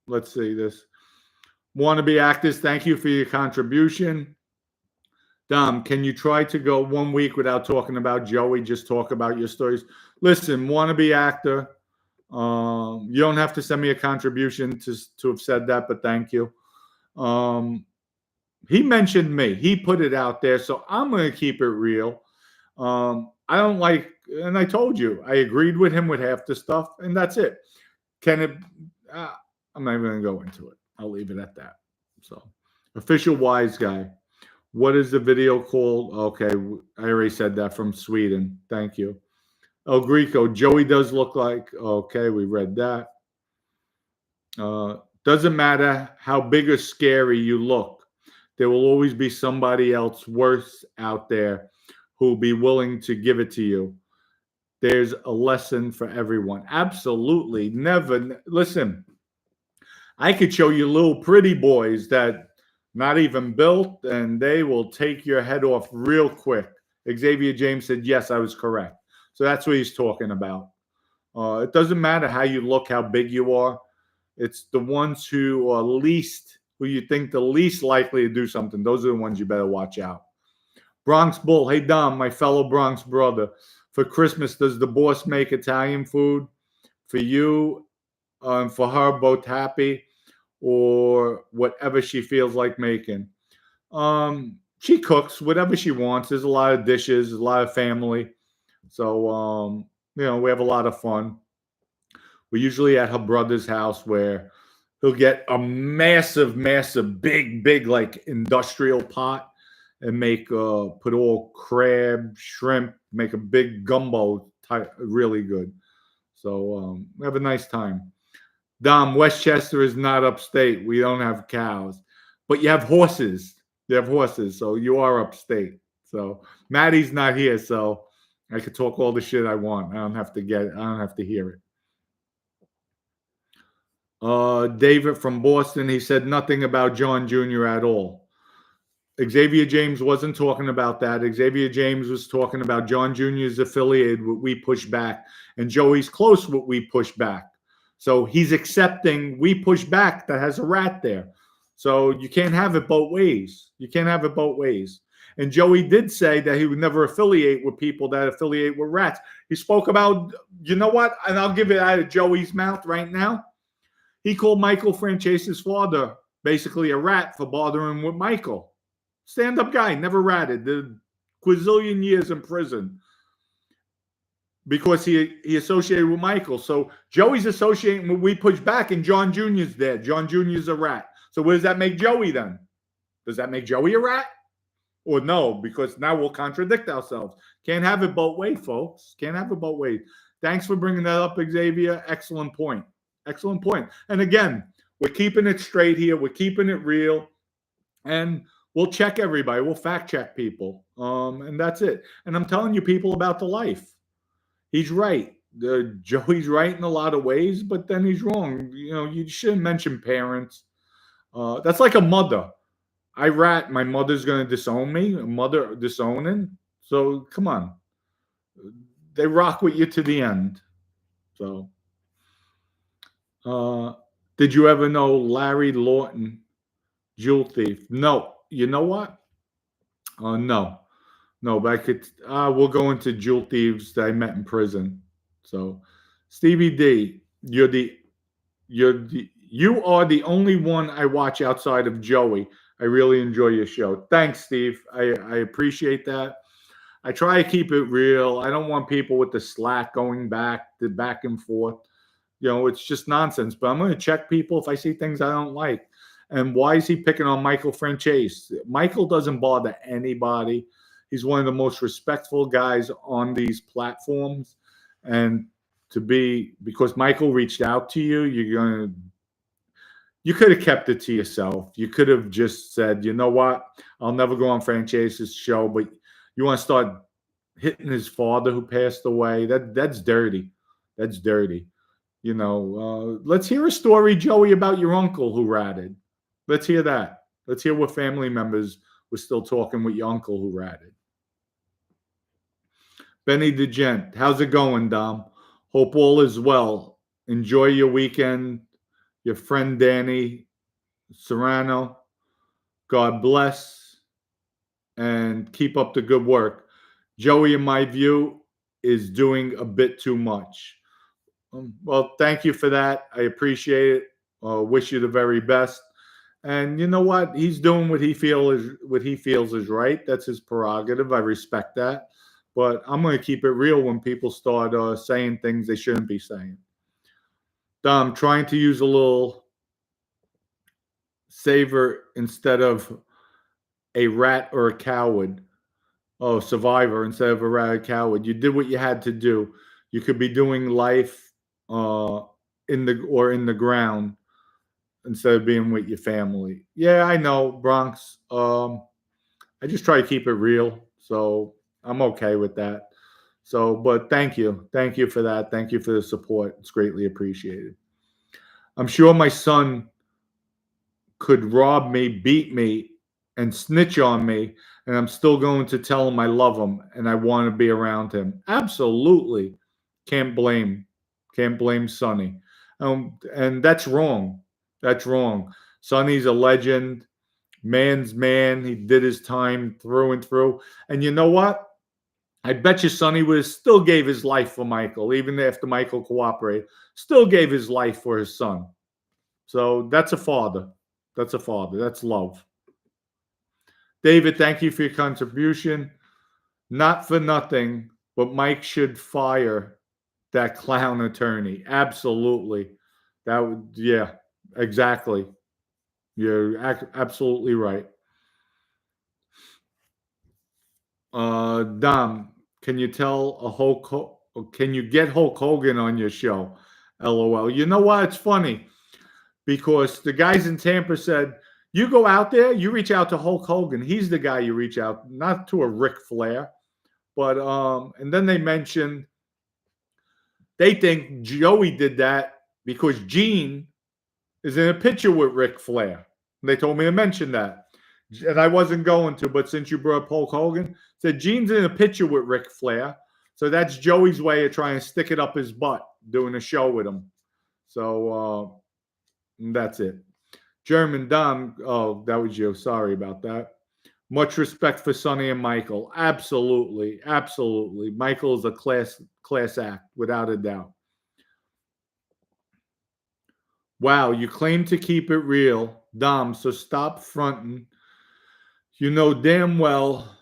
Let's see this. Wannabe actors, thank you for your contribution. Dom, can you try to go 1 week without talking about Joey? Just talk about your stories. Listen, wannabe actor, you don't have to send me a contribution to have said that, but thank you. He mentioned me. He put it out there, so I'm going to keep it real. I don't like, and I told you, I agreed with him with half the stuff, and that's it. Can it? I'm not even going to go into it. I'll leave it at that. So, official wise guy. What is the video called? Okay, I already said that, from Sweden. Thank you. El Greco, Joey does look like. Okay, we read that. Doesn't matter how big or scary you look. There will always be somebody else worse out there who will be willing to give it to you. There's a lesson for everyone. Absolutely. Never. Listen, I could show you little pretty boys that not even built, and they will take your head off real quick. Xavier James said, yes, I was correct. So that's what he's talking about. It doesn't matter how you look, how big you are. It's the ones who are least, who you think the least likely to do something. Those are the ones you better watch out. Bronx Bull, hey, Dom, my fellow Bronx brother. For Christmas, does the boss make Italian food for you and for her, both happy, or whatever she feels like making? She cooks whatever she wants. There's a lot of dishes, a lot of family. So, you know, we have a lot of fun. We're usually at her brother's house where he'll get a massive, big, like industrial pot and make, put all crab, shrimp, make a big gumbo type, really good. So we have a nice time. Dom, Westchester is not upstate. We don't have cows, but you have horses. You have horses, so you are upstate. So Maddie's not here, so I could talk all the shit I want. I don't have to hear it. David from Boston, he said nothing about John Jr. at all. Xavier James wasn't talking about that. Xavier James was talking about John Jr. is affiliated with We Push Back, and Joey's close with We Push Back. So he's accepting We Push Back that has a rat there. So you can't have it both ways. You can't have it both ways. And Joey did say that he would never affiliate with people that affiliate with rats. He spoke about, you know what? And I'll give it out of Joey's mouth right now. He called Michael Francese's father basically a rat for bothering with Michael. Stand-up guy, never ratted. Did quadrillion years in prison because he associated with Michael. So Joey's associating with We Push Back, and John Jr.'s there. John Jr.'s a rat. So what does that make Joey then? Does that make Joey a rat? Or no, because now we'll contradict ourselves. Can't have it both ways, folks. Can't have it both ways. Thanks for bringing that up, Xavier. Excellent point. Excellent point. And again, we're keeping it straight here. We're keeping it real. And we'll check everybody. We'll fact check people. And that's it. And I'm telling you people about the life. He's right. Joey's right in a lot of ways, but then he's wrong. You know, you shouldn't mention parents. That's like a mother. I rat, my mother's going to disown me. A mother disowning. So come on. They rock with you to the end. So, did you ever know Larry Lawton, jewel thief? No. You know what? No, but I could. We'll go into jewel thieves that I met in prison. So, Stevie D, you are the only one I watch outside of Joey. I really enjoy your show. Thanks, Steve. I appreciate that. I try to keep it real. I don't want people with the slack going back and forth. It's just nonsense. But I'm going to check people if I see things I don't like. And why is he picking on Michael Franzese? Michael doesn't bother anybody. He's one of the most respectful guys on these platforms. And because Michael reached out to you, you could have kept it to yourself. You could have just said, you know what? I'll never go on Franzese's show, but you want to start hitting his father who passed away. That's dirty. That's dirty. Let's hear a story, Joey, about your uncle who ratted. Let's hear that. Let's hear what family members were still talking with your uncle who ratted. Benny DeGent, how's it going, Dom? Hope all is well. Enjoy your weekend. Your friend Danny Serrano, God bless, and keep up the good work. Joey, in my view, is doing a bit too much. Well, thank you for that. I appreciate it. Wish you the very best. And you know what? He's doing what he feels is right. That's his prerogative. I respect that. But I'm going to keep it real when people start saying things they shouldn't be saying. I'm trying to use a little savor instead of a rat or a coward. Oh, survivor instead of a rat or a coward. You did what you had to do. You could be doing life in the ground instead of being with your family. Yeah, I know, Bronx. I just try to keep it real, so I'm okay with that. So, but thank you for that. Thank you for the support. It's greatly appreciated. I'm sure my son could rob me, beat me, and snitch on me, and I'm still going to tell him I love him and I want to be around him. Absolutely. Can't blame Sonny. And that's wrong. That's wrong. Sonny's a legend. Man's man. He did his time through and through. And you know what? I bet you Sonny still gave his life for Michael, even after Michael cooperated. Still gave his life for his son. So that's a father. That's a father. That's love. David, thank you for your contribution. Not for nothing, but Mike should fire that clown attorney. Absolutely. Yeah, exactly. You're absolutely right. Dom, can you get Hulk Hogan on your show? LOL. You know what? It's funny because the guys in Tampa said, you go out there, you reach out to Hulk Hogan. He's the guy you reach out, not to a Ric Flair. But and then they mentioned they think Joey did that because Gene is in a picture with Ric Flair. And they told me to mention that. And I wasn't going to, but since you brought up Hulk Hogan, said Gene's in a picture with Ric Flair. So that's Joey's way of trying to stick it up his butt, doing a show with him. So that's it. German Dom, oh, that was you. Sorry about that. Much respect for Sonny and Michael. Absolutely. Absolutely. Michael is a class act, without a doubt. Wow, you claim to keep it real, Dom, so stop fronting. You know damn well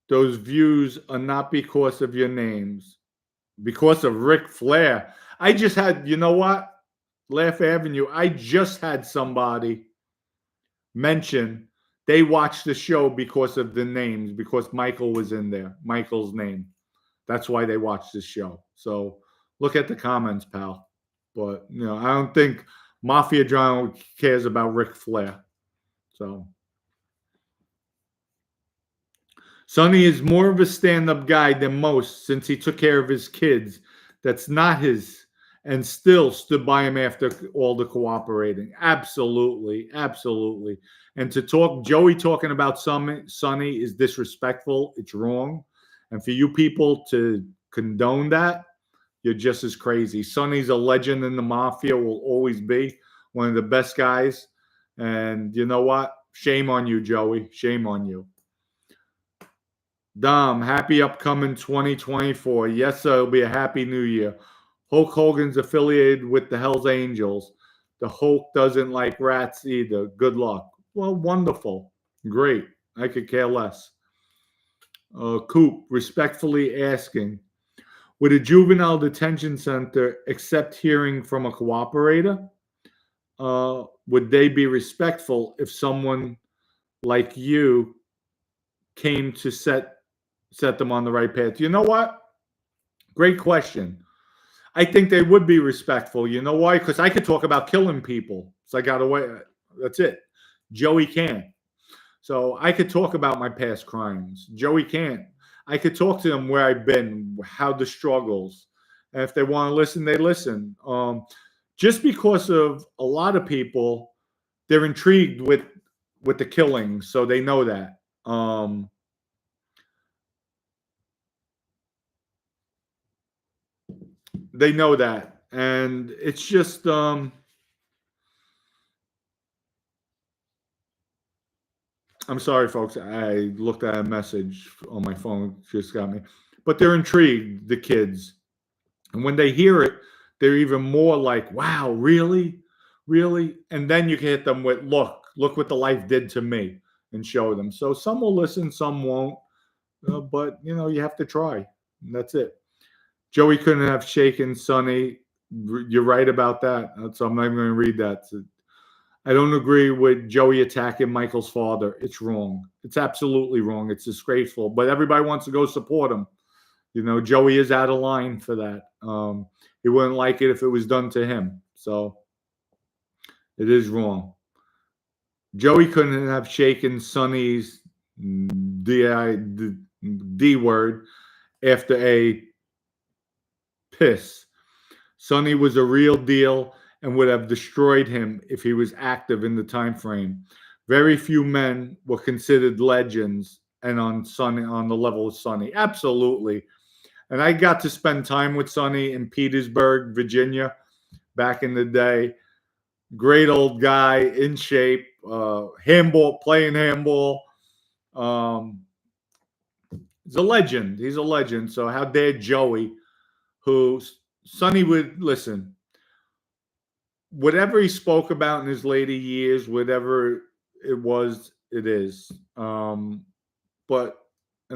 those views are not because of your names. Because of Ric Flair. I just had, you know what? Laugh Avenue, I just had somebody mention they watched the show because of the names, because Michael was in there, Michael's name. That's why they watched the show. So look at the comments, pal. But, I don't think Mafia John cares about Ric Flair. So Sonny is more of a stand-up guy than most since he took care of his kids. That's not his, and still stood by him after all the cooperating. Absolutely, absolutely. And to talk, Joey talking about Sonny is disrespectful. It's wrong. And for you people to condone that, you're just as crazy. Sonny's a legend in the Mafia, will always be one of the best guys. And you know what? Shame on you, Joey. Shame on you. Dom, happy upcoming 2024. Yes, sir, it'll be a happy new year. Hulk Hogan's affiliated with the Hells Angels. The Hulk doesn't like rats either. Good luck. Well, wonderful. Great. I could care less. Coop, respectfully asking, would a juvenile detention center accept hearing from a cooperator? Would they be respectful if someone like you came to set them on the right path? You know what? Great question. I think they would be respectful. You know why? Because I could talk about killing people. So I got away. That's it. Joey can't. So I could talk about my past crimes. Joey can't. I could talk to them where I've been, how the struggles. And if they want to listen, they listen. Just because of a lot of people, they're intrigued with the killing, so they know that. They know that. And it's just I'm sorry, folks. I looked at a message on my phone. Just got me. But they're intrigued, the kids. And when they hear it, they're even more like, wow, really? Really? And then you can hit them with, look what the life did to me, and show them. So some will listen, some won't. But, you have to try. And that's it. Joey couldn't have shaken Sonny. You're right about that. So I'm not even going to read that. I don't agree with Joey attacking Michael's father. It's wrong. It's absolutely wrong. It's disgraceful. But everybody wants to go support him. Joey is out of line for that. He wouldn't like it if it was done to him. So it is wrong. Joey couldn't have shaken Sonny's D word after a piss. Sonny was a real deal and would have destroyed him if he was active in the time frame. Very few men were considered legends and on the level of Sonny. Absolutely. And I got to spend time with Sonny in Petersburg, Virginia, back in the day. Great old guy, in shape, playing handball. He's a legend. He's a legend. So how dare Joey, who Sonny would listen. Whatever he spoke about in his later years, whatever it was, it is. And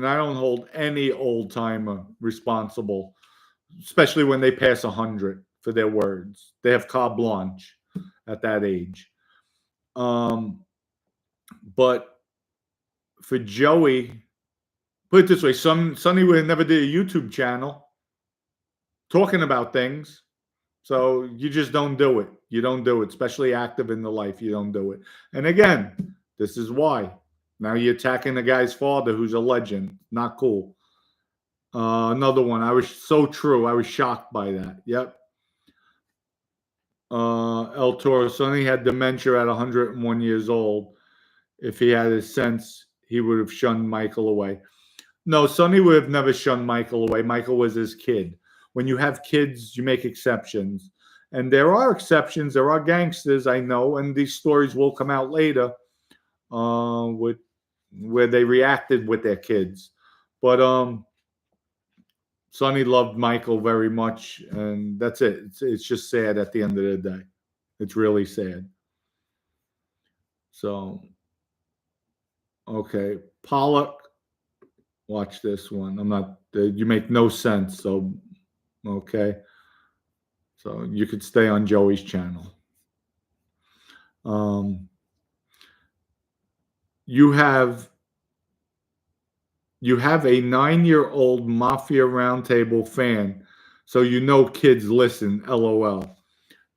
I don't hold any old timer responsible, especially when they pass 100 for their words. They have carte blanche at that age. But for Joey, put it this way, Sonny would have never did a YouTube channel talking about things. So you just don't do it. You don't do it, especially active in the life. You don't do it. And again, this is why. Now you're attacking the guy's father, who's a legend. Not cool. Another one. I was so true. I was shocked by that. Yep. El Toro. Sonny had dementia at 101 years old. If he had his sense, he would have shunned Michael away. No, Sonny would have never shunned Michael away. Michael was his kid. When you have kids, you make exceptions. And there are exceptions. There are gangsters, I know, and these stories will come out later where they reacted with their kids. But Sonny loved Michael very much, and that's it. It's just sad at the end of the day. It's really sad. So, okay. Pollock, watch this one. You make no sense, so... Okay, so you could stay on Joey's channel. You have a 9-year-old Mafia Roundtable fan, so kids listen. LOL.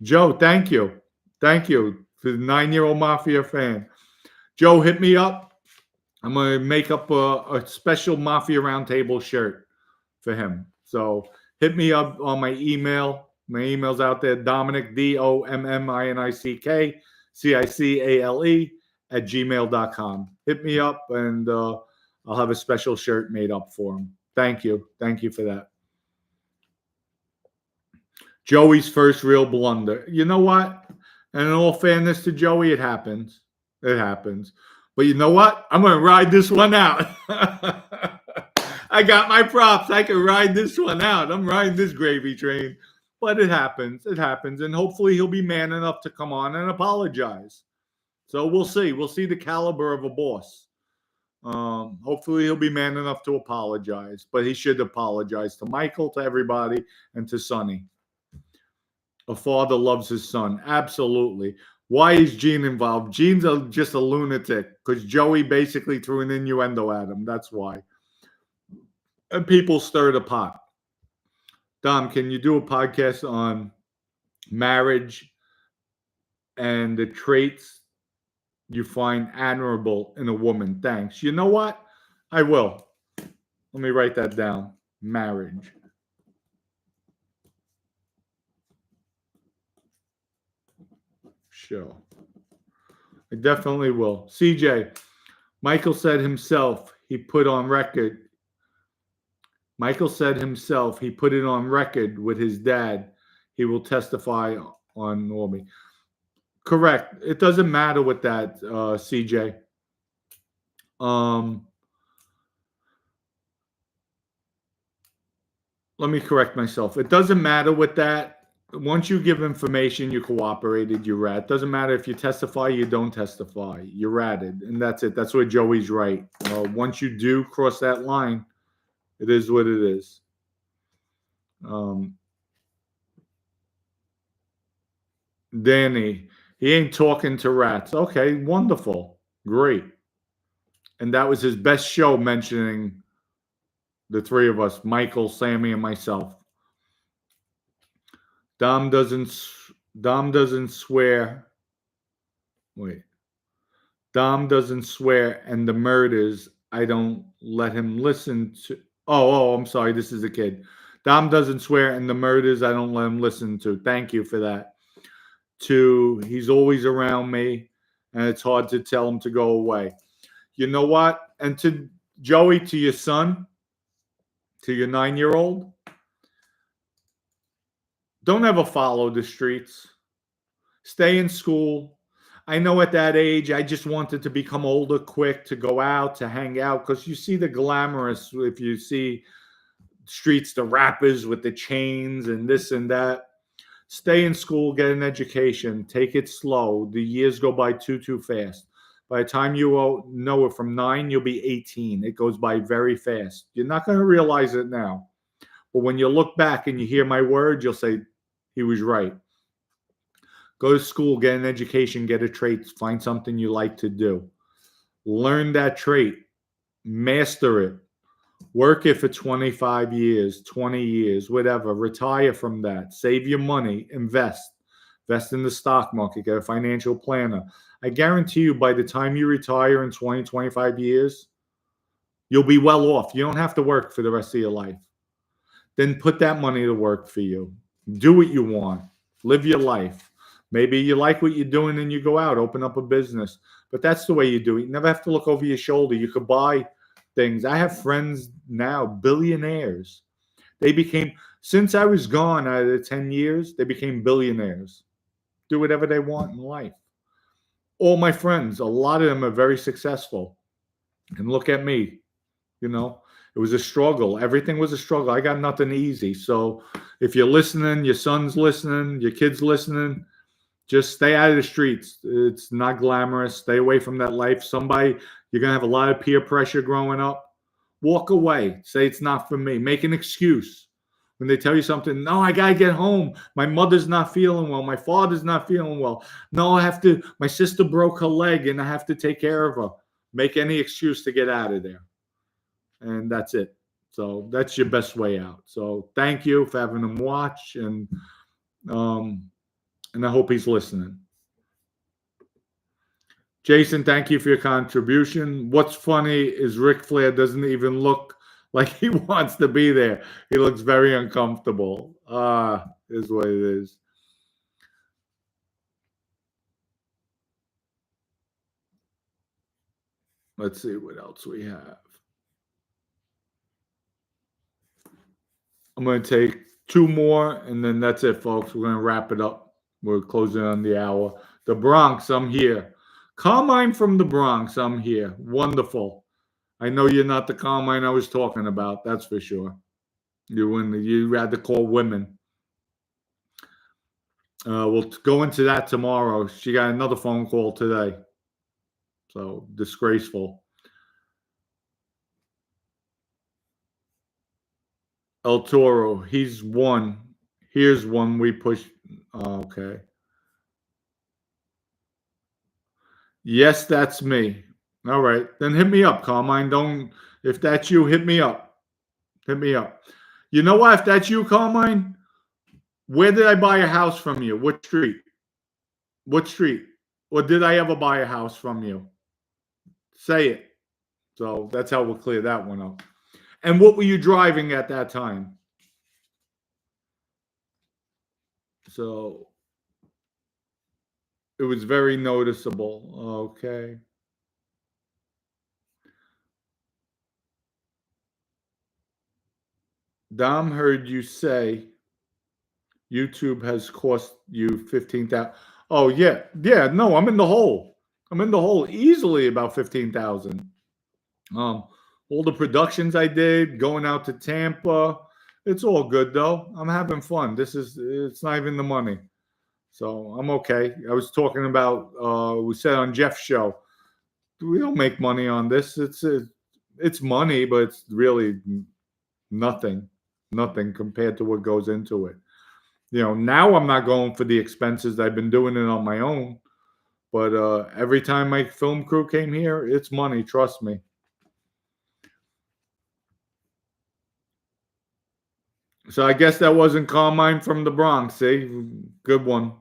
Joe, thank you for the 9-year-old Mafia fan. Joe, hit me up. I'm gonna make up a special Mafia Roundtable shirt for him. So. Hit me up on my email. My email's out there, Dominick, DOMMINICK, CICALE @gmail.com. Hit me up, and I'll have a special shirt made up for him. Thank you. Thank you for that. Joey's first real blunder. You know what? And in all fairness to Joey, it happens. It happens. But you know what? I'm going to ride this one out. I got my props. I can ride this one out. I'm riding this gravy train. But it happens. It happens. And hopefully he'll be man enough to come on and apologize. So we'll see. We'll see the caliber of a boss. Hopefully he'll be man enough to apologize, but he should apologize to Michael, to everybody, and to Sonny. A father loves his son. Absolutely. Why is Gene involved? Gene's just a lunatic because Joey basically threw an innuendo at him. That's why. And people stir the pot. Dom, can you do a podcast on marriage and the traits you find admirable in a woman? Thanks. You know what? I will. Let me write that down. Marriage. Sure. I definitely will. CJ, Michael said himself he put on record. Michael said himself he put it on record with his dad. He will testify on Normie. Correct. It doesn't matter with that, CJ. Let me correct myself. It doesn't matter with that. Once you give information, you cooperated, you're rat. Doesn't matter if you testify, you don't testify. You're ratted. And that's it. That's where Joey's right. Once you do cross that line, it is what it is. Danny, he ain't talking to rats. Okay, wonderful. Great. And that was his best show, mentioning the three of us, Michael, Sammy, and myself. Dom doesn't swear. Wait. Dom doesn't swear, and the murders, I don't let him listen to. Oh, I'm sorry. This is a kid. Dom doesn't swear, and the murders, I don't let him listen to. Thank you for that. 2, he's always around me, and it's hard to tell him to go away. You know what? And to Joey, to your son, to your 9-year-old, don't ever follow the streets. Stay in school. I know at that age, I just wanted to become older quick, to go out, to hang out, because you see the glamorous, if you see streets, the rappers with the chains and this and that. Stay in school, get an education, take it slow. The years go by too fast. By the time you know it, from 9, you'll be 18. It goes by very fast. You're not going to realize it now. But when you look back and you hear my words, you'll say, he was right. Go to school, get an education, get a trait, find something you like to do. Learn that trait. Master it. Work it for 25 years, 20 years, whatever. Retire from that. Save your money. Invest. Invest in the stock market. Get a financial planner. I guarantee you by the time you retire in 20, 25 years, you'll be well off. You don't have to work for the rest of your life. Then put that money to work for you. Do what you want. Live your life. Maybe you like what you're doing and you go out, open up a business. But that's the way you do it. You never have to look over your shoulder. You could buy things. I have friends now, billionaires. They became, since I was gone out of the 10 years, they became billionaires. Do whatever they want in life. All my friends, a lot of them are very successful. And look at me, you know. It was a struggle. Everything was a struggle. I got nothing easy. So if you're listening, your son's listening, your kid's listening, just stay out of the streets. It's not glamorous. Stay away from that life. Somebody, you're going to have a lot of peer pressure growing up. Walk away. Say it's not for me. Make an excuse. When they tell you something, no, I got to get home. My mother's not feeling well. My father's not feeling well. No, my sister broke her leg and I have to take care of her. Make any excuse to get out of there. And that's it. So that's your best way out. So thank you for having him watch, and I hope he's listening. Jason, thank you for your contribution. What's funny is Ric Flair doesn't even look like he wants to be there. He looks very uncomfortable. Is what it is. Let's see what else we have. I'm going to take 2 more, and then that's it, folks. We're going to wrap it up. We're closing on the hour. The Bronx, I'm here. Carmine from the Bronx, I'm here. Wonderful. I know you're not the Carmine I was talking about. That's for sure. You had to call women. We'll go into that tomorrow. She got another phone call today. So disgraceful. El Toro, he's one. Here's one we push. Okay. Yes, that's me. All right. Then hit me up, Carmine. Don't, if that's you, hit me up. Hit me up. You know what? If that's you, Carmine, where did I buy a house from you? What street? What street? Or did I ever buy a house from you? Say it. So that's how we'll clear that one up. And what were you driving at that time? So it was very noticeable. Okay. Dom heard you say YouTube has cost you 15,000. Oh yeah. Yeah, no, I'm in the hole. I'm in the hole easily about 15,000. All the productions I did, going out to Tampa, it's all good though. I'm having fun. It's not even the money. So I'm okay. I was talking about, we said on Jeff's show, we don't make money on this. It's money, but it's really nothing compared to what goes into it. You know, now I'm not going for the expenses. I've been doing it on my own. But every time my film crew came here, it's money. Trust me. So I guess that wasn't Carmine from the Bronx. See? Good one.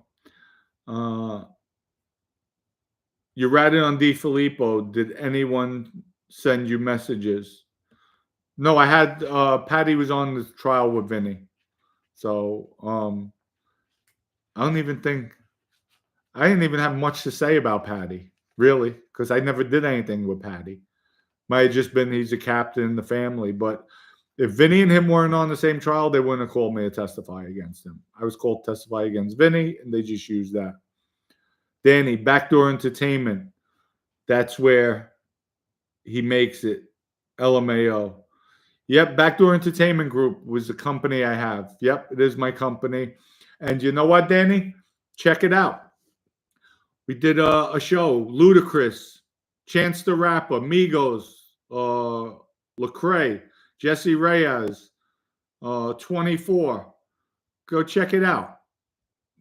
You ratted on Di Filippo. Did anyone send you messages? No, I had Patty was on the trial with Vinny. So I didn't even have much to say about Patty, really, because I never did anything with Patty. Might have just been he's a captain in the family. But if Vinny and him weren't on the same trial, they wouldn't have called me to testify against him. I was called to testify against Vinny, and they just used that. Danny, Backdoor Entertainment. That's where he makes it. LMAO. Yep, Backdoor Entertainment Group was the company I have. Yep, it is my company. And you know what, Danny? Check it out. We did a show, Ludacris, Chance the Rapper, Migos, Lecrae, Jesse Reyes, 24. Go check it out.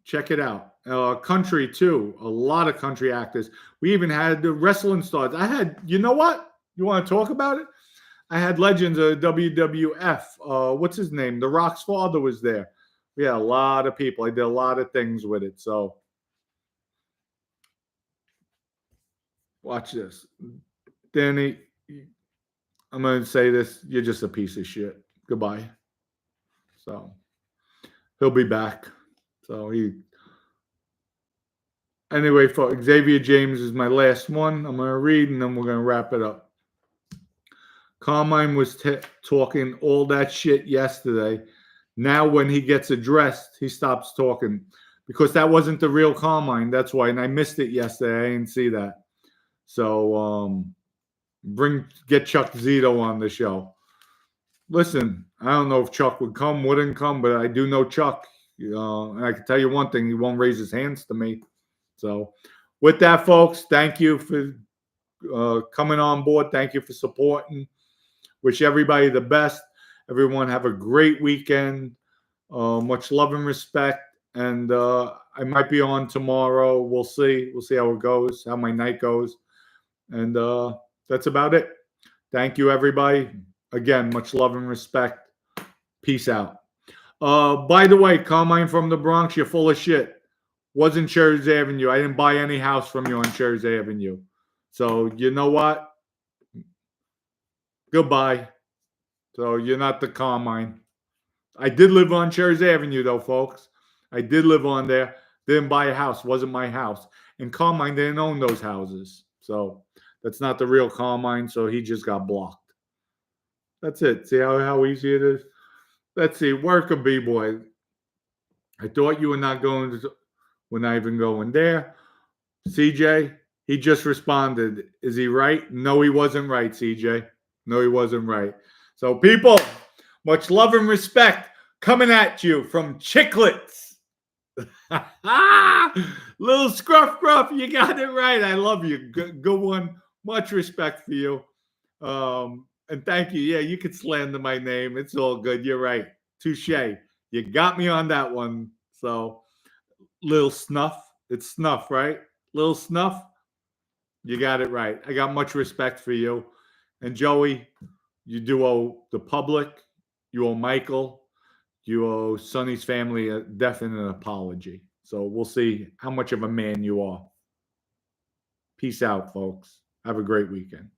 Check it out. Country, too. A lot of country actors. We even had the wrestling stars. You know what? You want to talk about it? I had legends of WWF. What's his name? The Rock's father was there. We had a lot of people. I did a lot of things with it. So watch this. Danny, I'm going to say this. You're just a piece of shit. Goodbye. So he'll be back. So anyway, for Xavier James is my last one. I'm going to read and then we're going to wrap it up. Carmine was talking all that shit yesterday. Now when he gets addressed, he stops talking because that wasn't the real Carmine. That's why. And I missed it yesterday. I didn't see that. So get Chuck Zito on the show. Listen, I don't know if Chuck wouldn't come, but I do know Chuck. And I can tell you one thing, he won't raise his hands to me. So with that, folks, thank you for coming on board. Thank you for supporting. Wish everybody the best. Everyone have a great weekend. Much love and respect. And I might be on tomorrow. We'll see. We'll see how it goes, how my night goes. And that's about it. Thank you, everybody. Again, much love and respect. Peace out. By the way, Carmine from the Bronx, you're full of shit. Wasn't Scherz Avenue. I didn't buy any house from you on Scherz Avenue. So you know what? Goodbye. So you're not the Carmine. I did live on Scherz Avenue, though, folks. I did live on there. Didn't buy a house. Wasn't my house. And Carmine didn't own those houses. So that's not the real Carmine. So he just got blocked. That's it. See how easy it is? Let's see. Work a B-boy. I thought you were not going to. We're not even going there. CJ, he just responded. Is he right? No, he wasn't right, CJ. No, he wasn't right. So, people, much love and respect coming at you from Chicklets. Little scruff gruff, you got it right. I love you. Good one. Much respect for you. And thank you. Yeah, you could slander my name. It's all good. You're right. Touche. You got me on that one. So, little snuff. It's snuff, right? Little snuff. You got it right. I got much respect for you. And Joey, you do owe the public, you owe Michael, you owe Sonny's family a definite apology. So we'll see how much of a man you are. Peace out, folks. Have a great weekend.